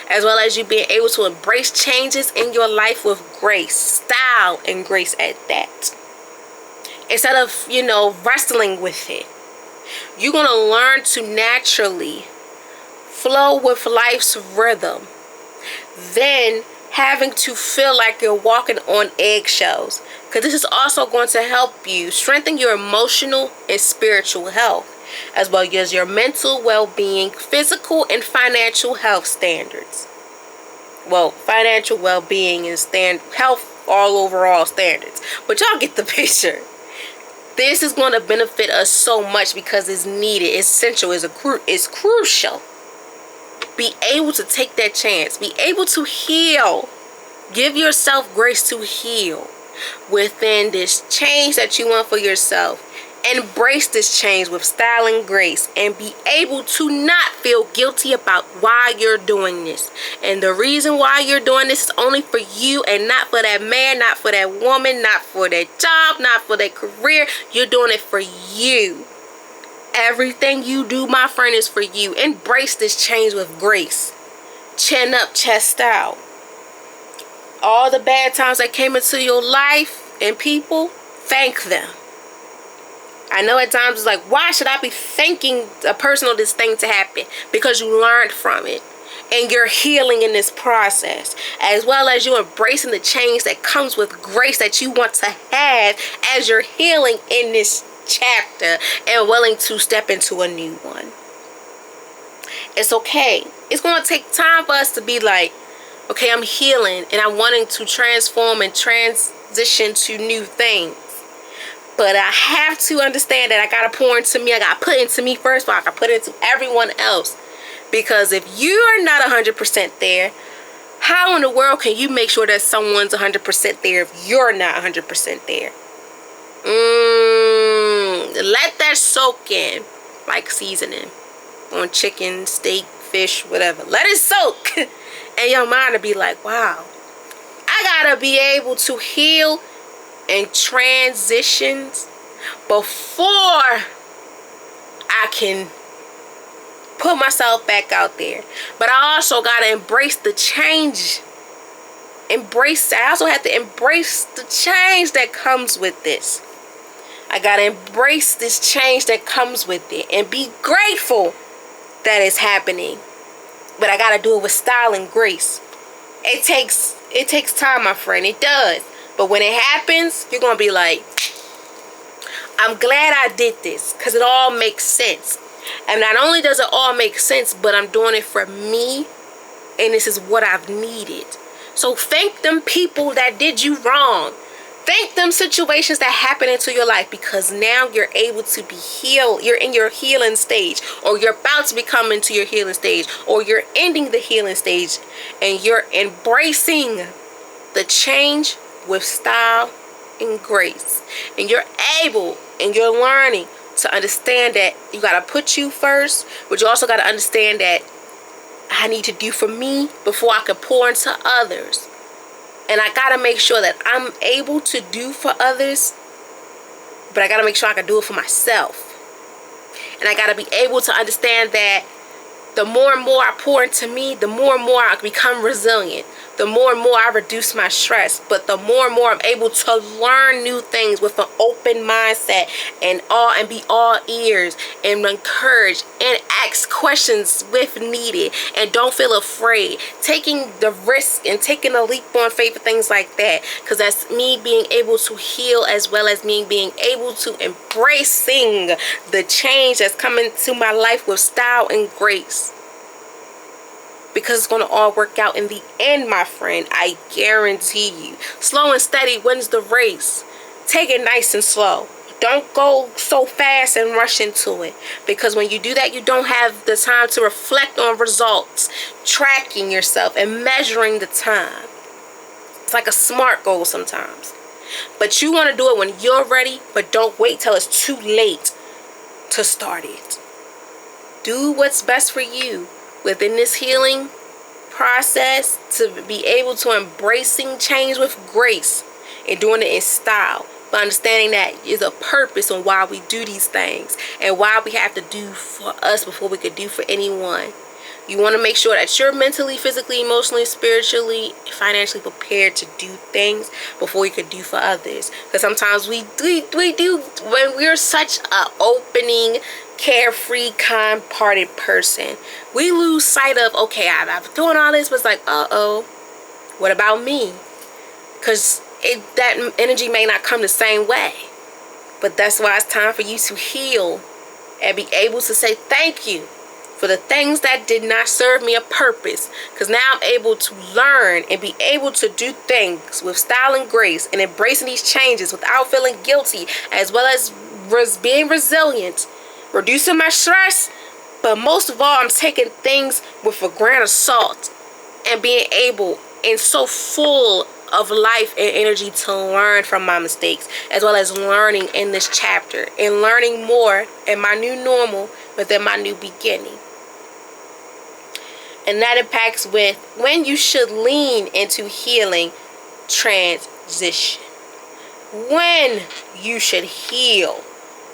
[SPEAKER 1] as well as you being able to embrace changes in your life with grace, style, and grace at that. Instead of, wrestling with it, you're going to learn to naturally flow with life's rhythm. Then having to feel like you're walking on eggshells. Because this is also going to help you strengthen your emotional and spiritual health, as well as your mental well-being, physical and financial health standards. Well, financial well-being and health, all overall standards. But y'all get the picture. This is going to benefit us so much because it's needed, it's essential, it's crucial. Be able to take that chance. Be able to heal. Give yourself grace to heal within this change that you want for yourself. Embrace this change with style and grace, and be able to not feel guilty about why you're doing this. And the reason why you're doing this is only for you and not for that man, not for that woman, not for that job, not for that career. You're doing it for you. Everything you do, my friend, is for you. Embrace this change with grace. Chin up, chest out. All the bad times that came into your life and people, thank them. I know at times it's like, why should I be thanking a person or this thing to happen? Because you learned from it. And you're healing in this process. As well as you embracing the change that comes with grace that you want to have as you're healing in this chapter and willing to step into a new one. It's okay. It's going to take time for us to be like, okay, I'm healing and I'm wanting to transform and transition to new things. But I have to understand that I got to pour into me. I got to put into me first, but I got to put into everyone else. Because if you are not 100% there, how in the world can you make sure that someone's 100% there if you're not 100% there? Let that soak in, like seasoning on chicken, steak, fish, whatever. Let it soak. And your mind will be like, wow, I gotta be able to heal and transitions before I can put myself back out there. But I also gotta embrace the change. I also have to embrace the change that comes with this. I gotta embrace this change that comes with it and be grateful that it's happening. But I gotta do it with style and grace. It takes time, my friend. It does. But when it happens, you're gonna be like, I'm glad I did this, because it all makes sense. And not only does it all make sense, but I'm doing it for me, and this is what I've needed. So thank them people that did you wrong. Thank them situations that happen into your life, because now you're able to be healed. You're in your healing stage, or you're about to become into your healing stage, or you're ending the healing stage, and you're embracing the change with style and grace. And you're able and you're learning to understand that you got to put you first, but you also got to understand that I need to do for me before I can pour into others. And I gotta make sure that I'm able to do for others, but I gotta make sure I can do it for myself. And I gotta be able to understand that the more and more I pour into me, the more and more I become resilient. The more and more I reduce my stress. But the more and more I'm able to learn new things with an open mindset and be all ears and encourage and ask questions if needed. And don't feel afraid. Taking the risk and taking a leap on faith and things like that. Because that's me being able to heal as well as me being able to embracing the change that's coming to my life with style and grace. Because it's going to all work out in the end, my friend. I guarantee you. Slow and steady wins the race. Take it nice and slow. Don't go so fast and rush into it. Because when you do that, you don't have the time to reflect on results. Tracking yourself and measuring the time. It's like a SMART goal sometimes. But you want to do it when you're ready. But don't wait till it's too late to start it. Do what's best for you. Within this healing process, to be able to embracing change with grace and doing it in style, but understanding that is a purpose on why we do these things and why we have to do for us before we could do for anyone. You want to make sure that you're mentally, physically, emotionally, spiritually, financially prepared to do things before you could do for others. Because sometimes we do, when we're such a opening, carefree, kind-hearted person, we lose sight of, okay, I'm doing all this, but it's like, uh-oh, what about me? Because that energy may not come the same way. But that's why it's time for you to heal and be able to say thank you for the things that did not serve me a purpose. Because now I'm able to learn and be able to do things with style and grace and embracing these changes without feeling guilty, as well as being resilient, reducing my stress. But most of all, I'm taking things with a grain of salt and being able and so full of life and energy to learn from my mistakes, as well as learning in this chapter and learning more in my new normal within my new beginning. And that impacts with when you should lean into healing transition. When you should heal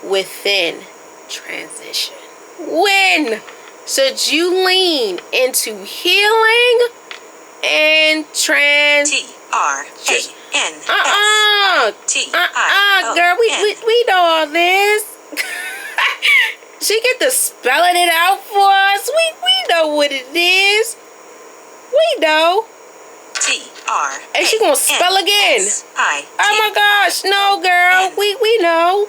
[SPEAKER 1] within transition. When should you lean into healing and transition? Girl, we know all this. She get to spelling it out for us. We know what it is. We know. And she gonna spell again. Oh my gosh, no, girl. We know.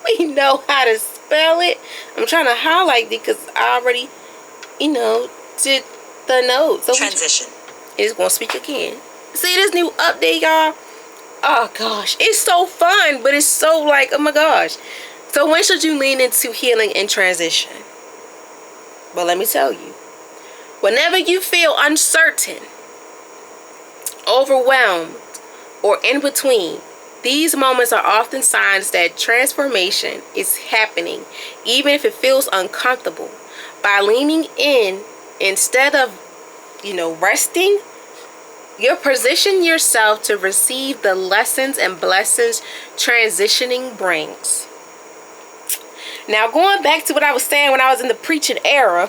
[SPEAKER 1] We know how to spell it. I'm trying to highlight it because I already, did the notes. So
[SPEAKER 2] Transition.
[SPEAKER 1] It's gonna speak again. See this new update, y'all? Oh gosh, it's so fun, but it's so like, oh my gosh. So when should you lean into healing and transition? But let me tell you, whenever you feel uncertain, overwhelmed, or in between, these moments are often signs that transformation is happening, even if it feels uncomfortable. By leaning in instead of, resting, you position yourself to receive the lessons and blessings transitioning brings. Now, going back to what I was saying when I was in the preaching era,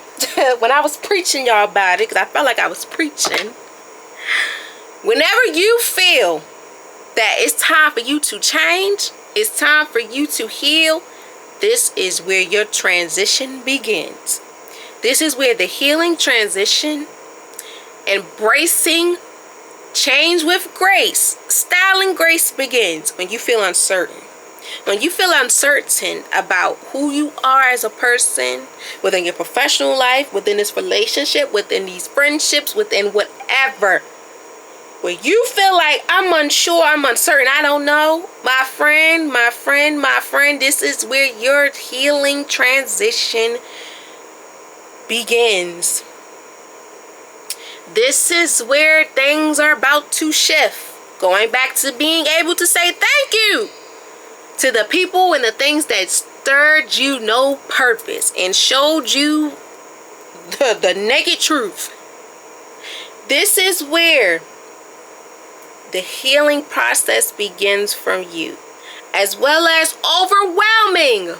[SPEAKER 1] when I was preaching y'all about it, because I felt like I was preaching. Whenever you feel that it's time for you to change, it's time for you to heal, this is where your transition begins. This is where the healing transition, embracing change with grace, styling grace begins when you feel uncertain. When you feel uncertain about who you are as a person, within your professional life, within this relationship, within these friendships, within whatever. When you feel like I'm unsure, I'm uncertain, I don't know, my friend, this is where your healing transition begins. This is where things are about to shift. Going back to being able to say thank you to the people and the things that stirred you no purpose and showed you the naked truth. This is where The healing process begins from you, as well as overwhelming.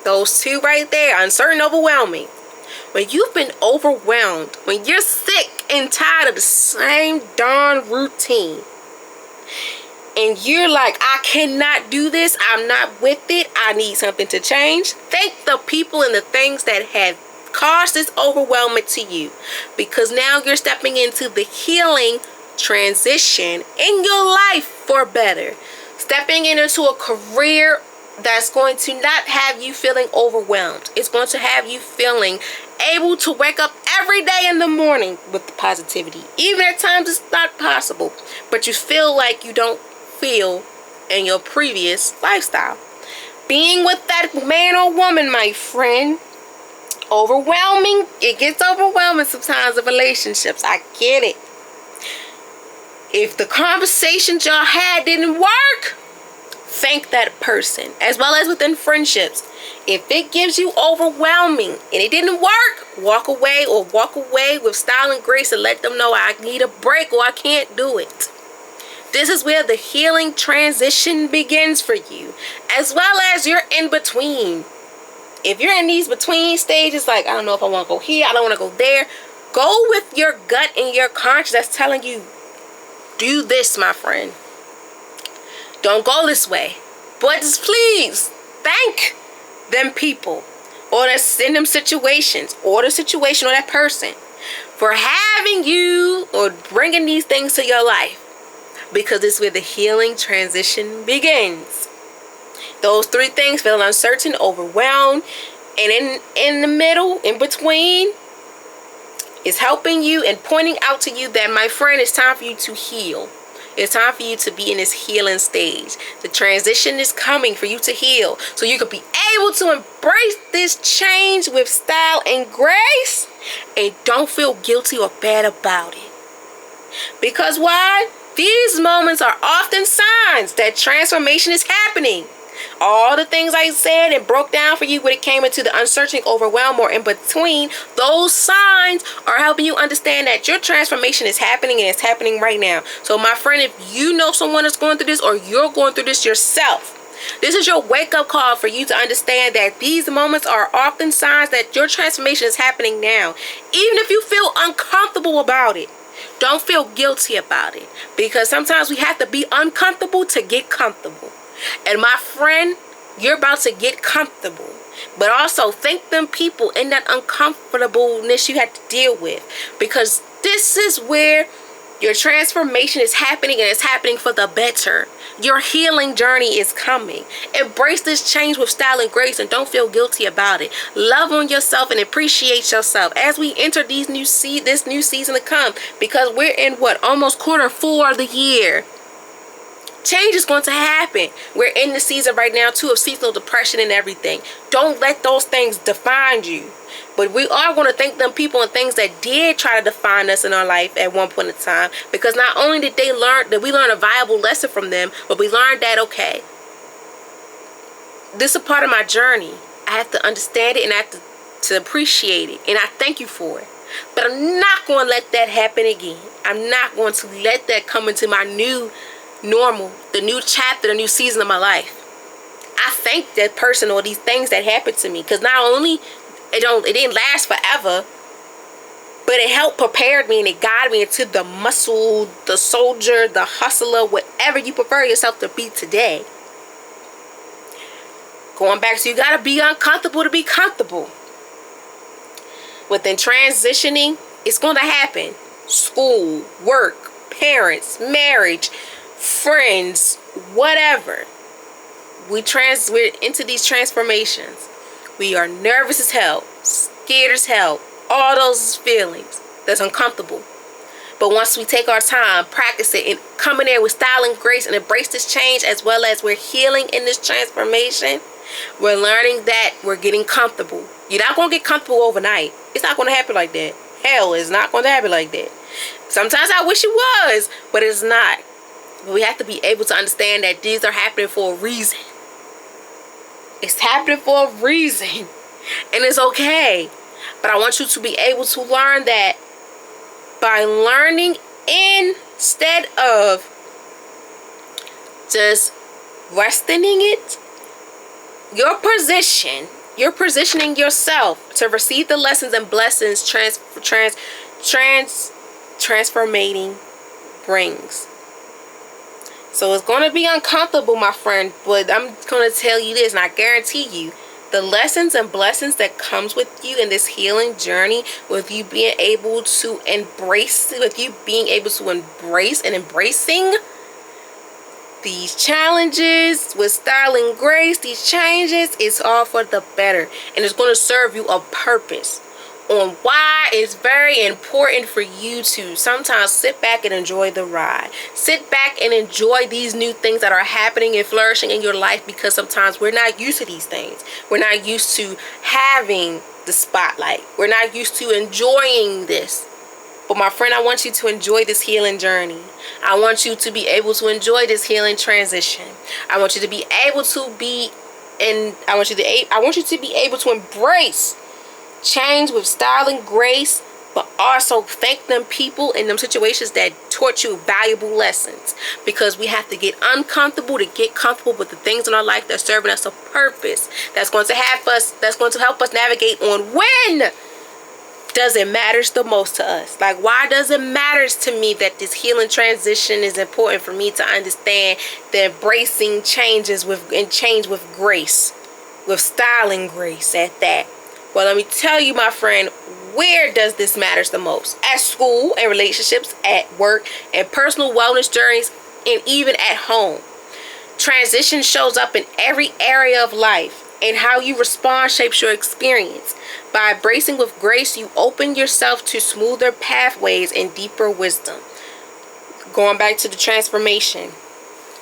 [SPEAKER 1] Those two right there, uncertain, overwhelming. When you've been overwhelmed, when you're sick and tired of the same darn routine, and you're like, I cannot do this, I'm not with it, I need something to change. Thank the people and the things that have caused this overwhelmment to you, because now you're stepping into the healing transition in your life for better. Stepping into a career that's going to not have you feeling overwhelmed. It's going to have you feeling able to wake up every day in the morning with positivity. Even at times it's not possible, but you feel like you don't feel in your previous lifestyle. Being with that man or woman, my friend, overwhelming. It gets overwhelming sometimes in relationships. I get it. If the conversations y'all had didn't work, thank that person. As well as within friendships. If it gives you overwhelming and it didn't work, walk away, or walk away with style and grace and let them know I need a break or I can't do it. This is where the healing transition begins for you, as well as your in between. If you're in these between stages, like, I don't know if I want to go here, I don't want to go there, go with your gut and your conscience that's telling you, do this, my friend. Don't go this way. But just please thank them people, or that's in them situations, or the situation, or that person, for having you or bringing these things to your life. Because this is where the healing transition begins. Those three things: feeling uncertain, overwhelmed, and in the middle, in between, is helping you and pointing out to you that, my friend, it's time for you to heal. It's time for you to be in this healing stage. The transition is coming for you to heal, so you could be able to embrace this change with style and grace, and don't feel guilty or bad about it. Because why? These moments are often signs that transformation is happening. All the things I said and broke down for you when it came into the uncertain, overwhelm, or in between, those signs are helping you understand that your transformation is happening, and it's happening right now. So, my friend, if you know someone that's going through this, or you're going through this yourself, this is your wake-up call for you to understand that these moments are often signs that your transformation is happening now. Even if you feel uncomfortable about it, don't feel guilty about it, because sometimes we have to be uncomfortable to get comfortable. And my friend, you're about to get comfortable, but also thank them people in that uncomfortableness you had to deal with, because this is where your transformation is happening, and it's happening for the better. Your healing journey is coming. Embrace this change with style and grace, and don't feel guilty about it. Love on yourself and appreciate yourself as we enter this new season to come, because we're in almost Q4 of the year. Change is going to happen. We're in the season right now too of seasonal depression and everything. Don't let those things define you. But we are going to thank them people and things that did try to define us in our life at one point in time, because not only did we learn a viable lesson from them, but we learned that, okay, this is a part of my journey. I have to understand it, and I have to appreciate it, and I thank you for it. But I'm not going to let that happen again. I'm not going to let that come into my new normal, the new chapter, the new season of my life. I thank that person or these things that happened to me, because not only it didn't last forever, but it helped prepare me, and it guided me into the muscle, the soldier, the hustler, whatever you prefer yourself to be today. Going back, so you gotta be uncomfortable to be comfortable. Within transitioning, it's gonna happen. School, work, parents, marriage, friends, whatever. We're into these transformations. We are nervous as hell, scared as hell, all those feelings that's uncomfortable. But once we take our time, practice it, and come in there with style and grace and embrace this change, as well as we're healing in this transformation, we're learning that we're getting comfortable. You're not going to get comfortable overnight. It's not going to happen like that. Hell, it's not going to happen like that. Sometimes I wish it was, but it's not. But we have to be able to understand that these are happening for a reason. It's happening for a reason, and it's okay. But I want you to be able to learn that by learning instead of just resting in it, you're positioning yourself to receive the lessons and blessings transformating brings. So it's going to be uncomfortable, my friend, but I'm going to tell you this, and I guarantee you, the lessons and blessings that comes with you in this healing journey, with you being able to embrace and embracing these challenges with style and grace, these changes, it's all for the better. And it's going to serve you a purpose on why it's very important for you to sometimes sit back and enjoy the ride. Sit back and enjoy these new things that are happening and flourishing in your life, because sometimes we're not used to these things. We're not used to having the spotlight. We're not used to enjoying this. But my friend, I want you to enjoy this healing journey. I want you to be able to enjoy this healing transition. I want you to be able to be I want you to be able to embrace change with style and grace, but also thank them people in them situations that taught you valuable lessons. Because we have to get uncomfortable to get comfortable with the things in our life that's serving us a purpose. That's going to help us navigate on when does it matters the most to us. Like, why does it matters to me that this healing transition is important for me to understand the embracing change with grace, with style and grace at that. Well, let me tell you, my friend, where does this matters the most? At school and relationships, at work, and personal wellness journeys, and even at home. Transition shows up in every area of life, and how you respond shapes your experience. By embracing with grace, you open yourself to smoother pathways and deeper wisdom. Going back to the transformation.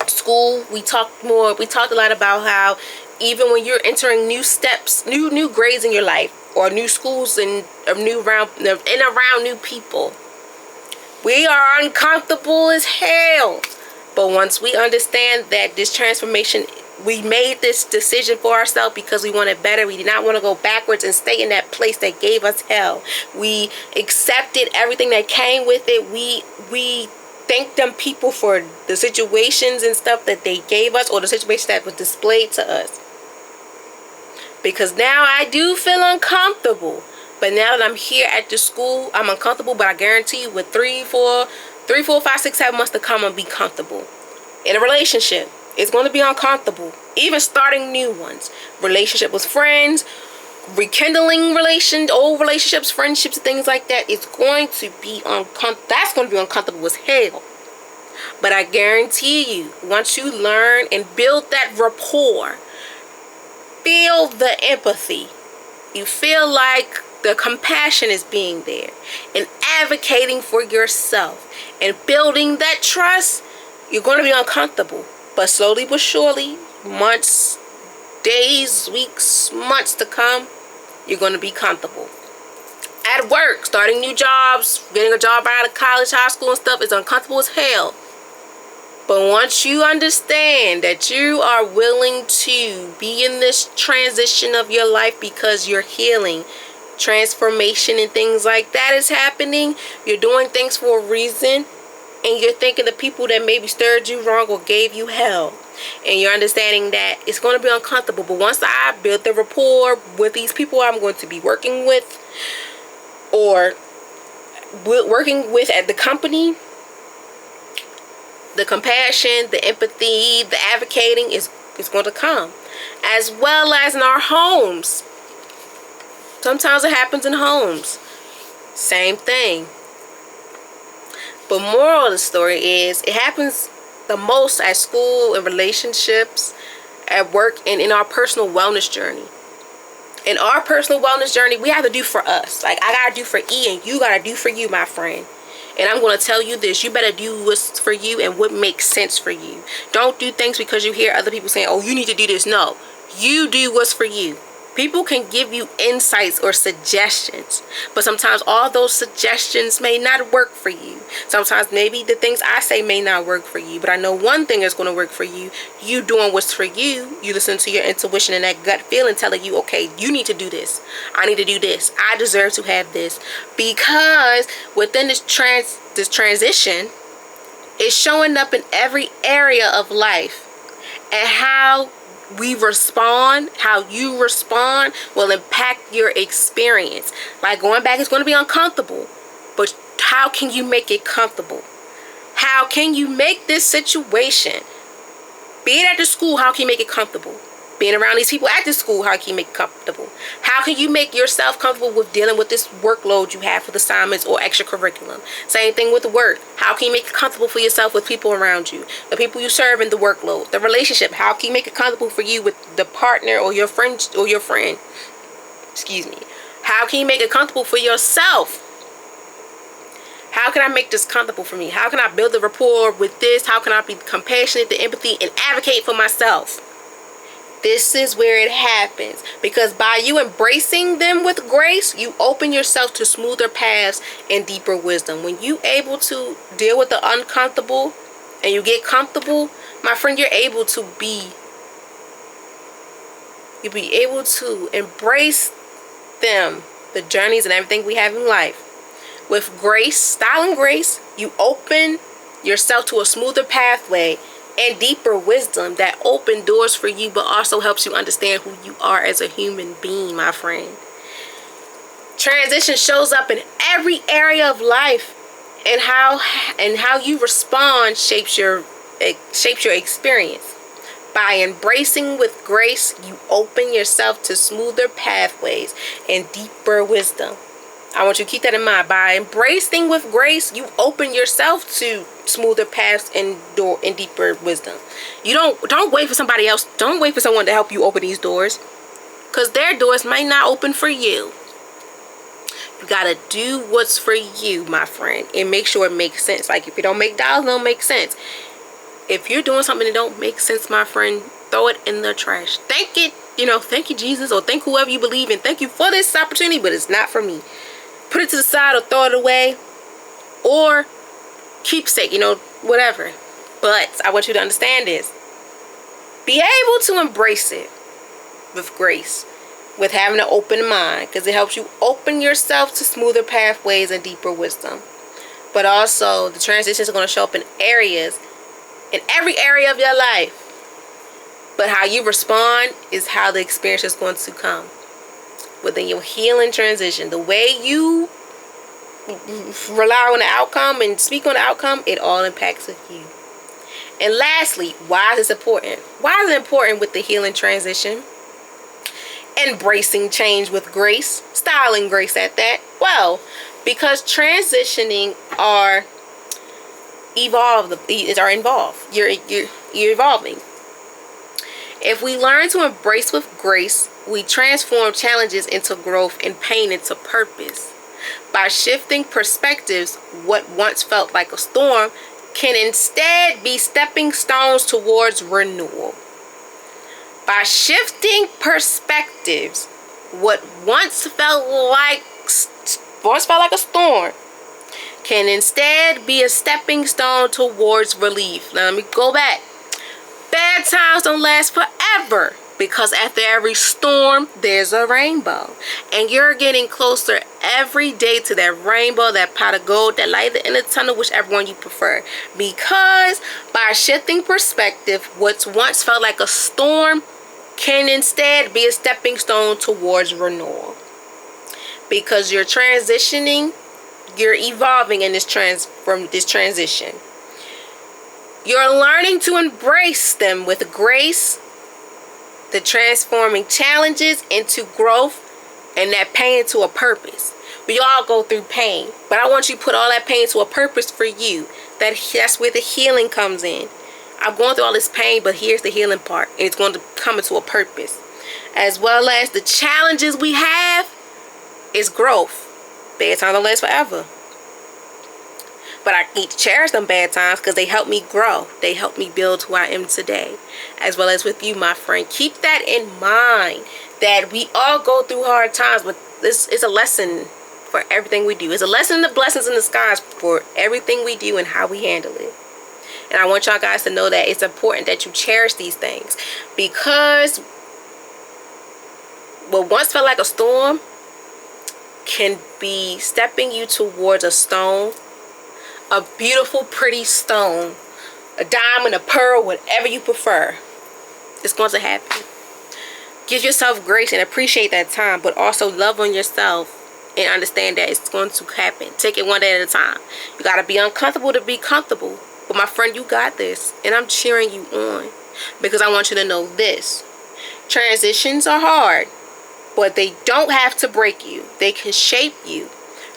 [SPEAKER 1] School, we talked a lot about how even when you're entering new steps, new grades in your life, or new schools and around new people, we are uncomfortable as hell. But once we understand that this transformation, we made this decision for ourselves because we wanted better. We did not want to go backwards and stay in that place that gave us hell. We accepted everything that came with it. We thank them people for the situations and stuff that they gave us, or the situation that was displayed to us. Because now I do feel uncomfortable. But now that I'm here at the school, I'm uncomfortable, but I guarantee you with 3, 4, 5, 6, 7 months to come, I'll be comfortable. In a relationship, it's going to be uncomfortable. Even starting new ones. Relationship with friends, rekindling old relationships, friendships, things like that. It's going to be uncomfortable. That's going to be uncomfortable as hell. But I guarantee you, once you learn and build that rapport, feel the empathy, you feel like the compassion is being there, and advocating for yourself and building that trust, you're going to be uncomfortable. But slowly but surely, months, days, weeks, months to come, you're going to be comfortable. At work, starting new jobs, getting a job out of college, high school and stuff is uncomfortable as hell. But once you understand that you are willing to be in this transition of your life because you're healing, transformation and things like that is happening, you're doing things for a reason, and you're thinking the people that maybe stirred you wrong or gave you hell, and you're understanding that it's going to be uncomfortable. But once I build the rapport with these people I'm going to be working with, or working with at the company, the compassion, the empathy, the advocating is going to come. As well as in our homes. Sometimes it happens in homes. Same thing. But moral of the story is, it happens the most at school, in relationships, at work, and in our personal wellness journey. In our personal wellness journey, we have to do for us. Like, I gotta do for E, and you gotta do for you, my friend. And I'm going to tell you this, you better do what's for you and what makes sense for you. Don't do things because you hear other people saying, oh, you need to do this. No, you do what's for you. People can give you insights or suggestions, but sometimes all those suggestions may not work for you. Sometimes maybe the things I say may not work for you, but I know one thing is going to work for you. You doing what's for you. You listen to your intuition and that gut feeling telling you, okay, you need to do this. I need to do this. I deserve to have this. Because within this transition, It's showing up in every area of life. And how we respond, how you respond, will impact your experience. Like going back, it's going to be uncomfortable. But how can you make it comfortable? How can you make this situation, being at the school, how can you make it comfortable? Being around these people at the school, how can you make it comfortable? How can you make yourself comfortable with dealing with this workload you have with assignments or extracurriculum? Same thing with work. How can you make it comfortable for yourself with people around you? The people you serve in the workload, the relationship. How can you make it comfortable for you with the partner or your friend Excuse me. How can you make it comfortable for yourself? How can I make this comfortable for me? How can I build a rapport with this? How can I be compassionate, the empathy, and advocate for myself? This is where it happens. Because by you embracing them with grace, you open yourself to smoother paths and deeper wisdom. When you able to deal with the uncomfortable and you get comfortable, my friend, you'll be able to embrace them, the journeys and everything we have in life. With grace, style and grace, you open yourself to a smoother pathway and deeper wisdom that open doors for you, but also helps you understand who you are as a human being, my friend. Transition shows up in every area of life, and how you respond shapes your experience. By embracing with grace, you open yourself to smoother pathways and deeper wisdom. I want you to keep that in mind. By embracing with grace, you open yourself to smoother paths and deeper wisdom. You don't wait for somebody else. Don't wait for someone to help you open these doors, because their doors might not open for you. You gotta do what's for you, my friend, and make sure it makes sense. Like, if it don't make dollars, it don't make sense. If you're doing something that don't make sense, my friend, throw it in the trash. Thank you Jesus, or thank whoever you believe in. Thank you for this opportunity, but it's not for me. Put it to the side or throw it away, or keepsake, whatever. But I want you to understand this. Be able to embrace it with grace, with having an open mind, because it helps you open yourself to smoother pathways and deeper wisdom. But also, the transitions are going to show up in every area of your life. But how you respond is how the experience is going to come. Within your healing transition, the way you rely on the outcome and speak on the outcome, it all impacts with you. And lastly, why is this important? Why is it important with the healing transition? Embracing change with grace, styling grace at that. Well, because transitioning are involved. You're evolving. If we learn to embrace with grace, we transform challenges into growth and pain into purpose. By shifting perspectives, what once felt like a storm can instead be stepping stones towards renewal. By shifting perspectives, what once felt like a storm can instead be a stepping stone towards relief. Now let me go back. Bad times don't last forever, because after every storm, there's a rainbow. And you're getting closer every day to that rainbow, that pot of gold, that light in the tunnel, whichever one you prefer. Because by shifting perspective, what once felt like a storm can instead be a stepping stone towards renewal. Because you're transitioning, you're evolving in from this transition. You're learning to embrace them with grace, the transforming challenges into growth, and that pain into a purpose. We all go through pain, but I want you to put all that pain to a purpose for you. That's where the healing comes in. I'm going through all this pain, but here's the healing part. It's going to come into a purpose. As well as the challenges we have is growth. Bad times don't last forever. But I need to cherish them bad times, because they help me grow. They help me build who I am today. As well as with you, my friend. Keep that in mind, that we all go through hard times, but this is a lesson for everything we do. It's a lesson in the blessings in the skies for everything we do and how we handle it. And I want y'all guys to know that it's important that you cherish these things, because what once felt like a storm can be stepping you towards a stone a beautiful, pretty stone, a diamond, a pearl, whatever you prefer. It's going to happen. Give yourself grace and appreciate that time, but also love on yourself and understand that it's going to happen. Take it one day at a time. You got to be uncomfortable to be comfortable. But my friend, you got this. And I'm cheering you on because I want you to know this. Transitions are hard, but they don't have to break you. They can shape you.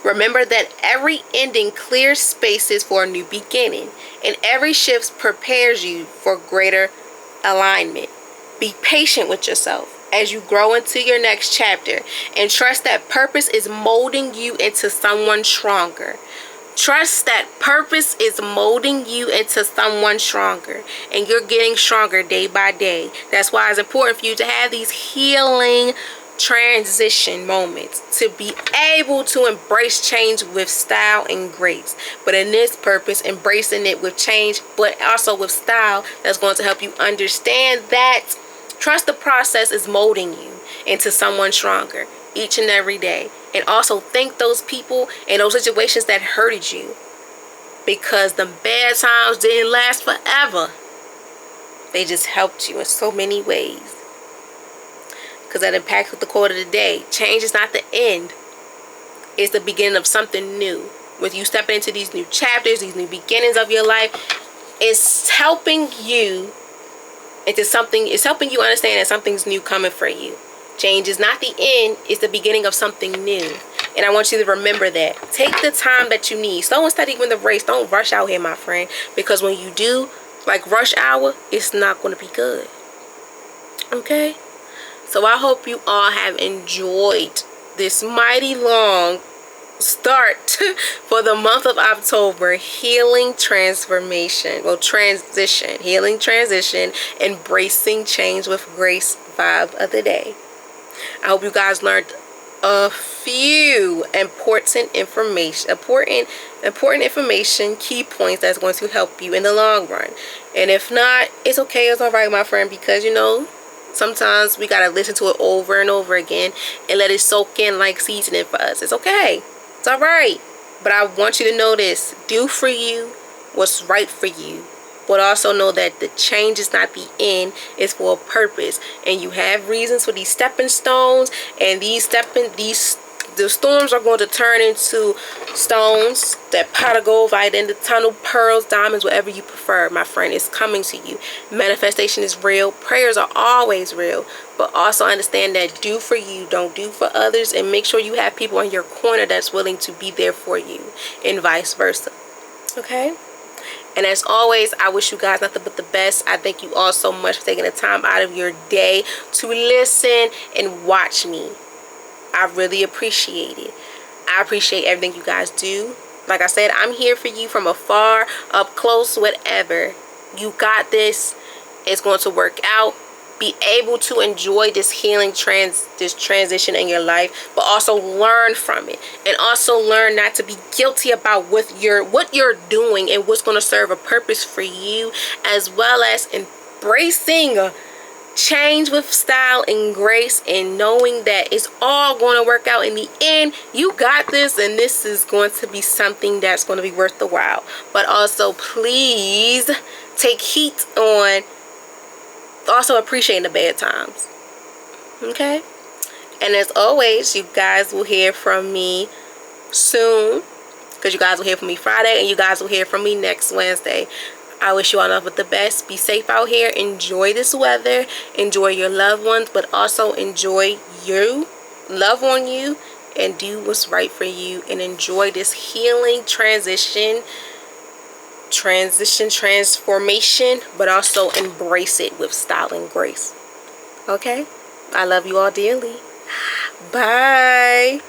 [SPEAKER 1] Remember that every ending clears spaces for a new beginning, and every shift prepares you for greater alignment. Be patient with yourself as you grow into your next chapter, and trust that purpose is molding you into someone stronger. Trust that purpose is molding you into someone stronger, and you're getting stronger day by day. That's why it's important for you to have these healing transition moments, to be able to embrace change with style and grace. But in this purpose, embracing it with change but also with style, that's going to help you understand that trust the process is molding you into someone stronger each and every day. And also thank those people and those situations that hurted you, because the bad times didn't last forever. They just helped you in so many ways. Because that impacts with the quote of the day. Change is not the end. It's the beginning of something new. With you stepping into these new chapters, these new beginnings of your life, it's helping you into something. It's helping you understand that something's new coming for you. Change is not the end. It's the beginning of something new. And I want you to remember that. Take the time that you need. Slow and steady win the race. Don't rush out here, my friend. Because when you do, like rush hour, it's not going to be good. Okay? So I hope you all have enjoyed this mighty long start for the month of October. Healing transformation. Well, transition. Healing transition. Embracing change with grace vibe of the day. I hope you guys learned a few important information, key points that's going to help you in the long run. And if not, it's okay. It's all right, my friend, because you know, sometimes we gotta listen to it over and over again and let it soak in like seasoning for us. It's okay. It's all right. But I want you to know this. Do for you what's right for you. But also know that the change is not the end. It's for a purpose. And you have reasons for these stepping stones. And the storms are going to turn into stones, that pot of gold, right in the tunnel, pearls, diamonds, whatever you prefer, my friend. Is coming to you. Manifestation is real. Prayers are always real. But also understand that do for you, don't do for others. And make sure you have people in your corner that's willing to be there for you. And vice versa. Okay? And as always, I wish you guys nothing but the best. I thank you all so much for taking the time out of your day to listen and watch me. I really appreciate it. I appreciate everything you guys do. Like I said, I'm here for you from afar, up close, whatever. You got this. It's going to work out. Be able to enjoy this healing transition in your life, but also learn from it, and also learn not to be guilty about what you're doing and what's going to serve a purpose for you, as well as embracing change with style and grace, and knowing that it's all going to work out in the end. You got this, and this is going to be something that's going to be worth the while. But also, please take heed on also appreciating the bad times. Okay? And as always, you guys will hear from me soon, because you guys will hear from me Friday, and you guys will hear from me next Wednesday. I wish you all nothing but the best. Be safe out here. Enjoy this weather. Enjoy your loved ones, but also enjoy you. Love on you, and do what's right for you, and enjoy this healing transformation, but also embrace it with style and grace. Okay? I love you all dearly. Bye.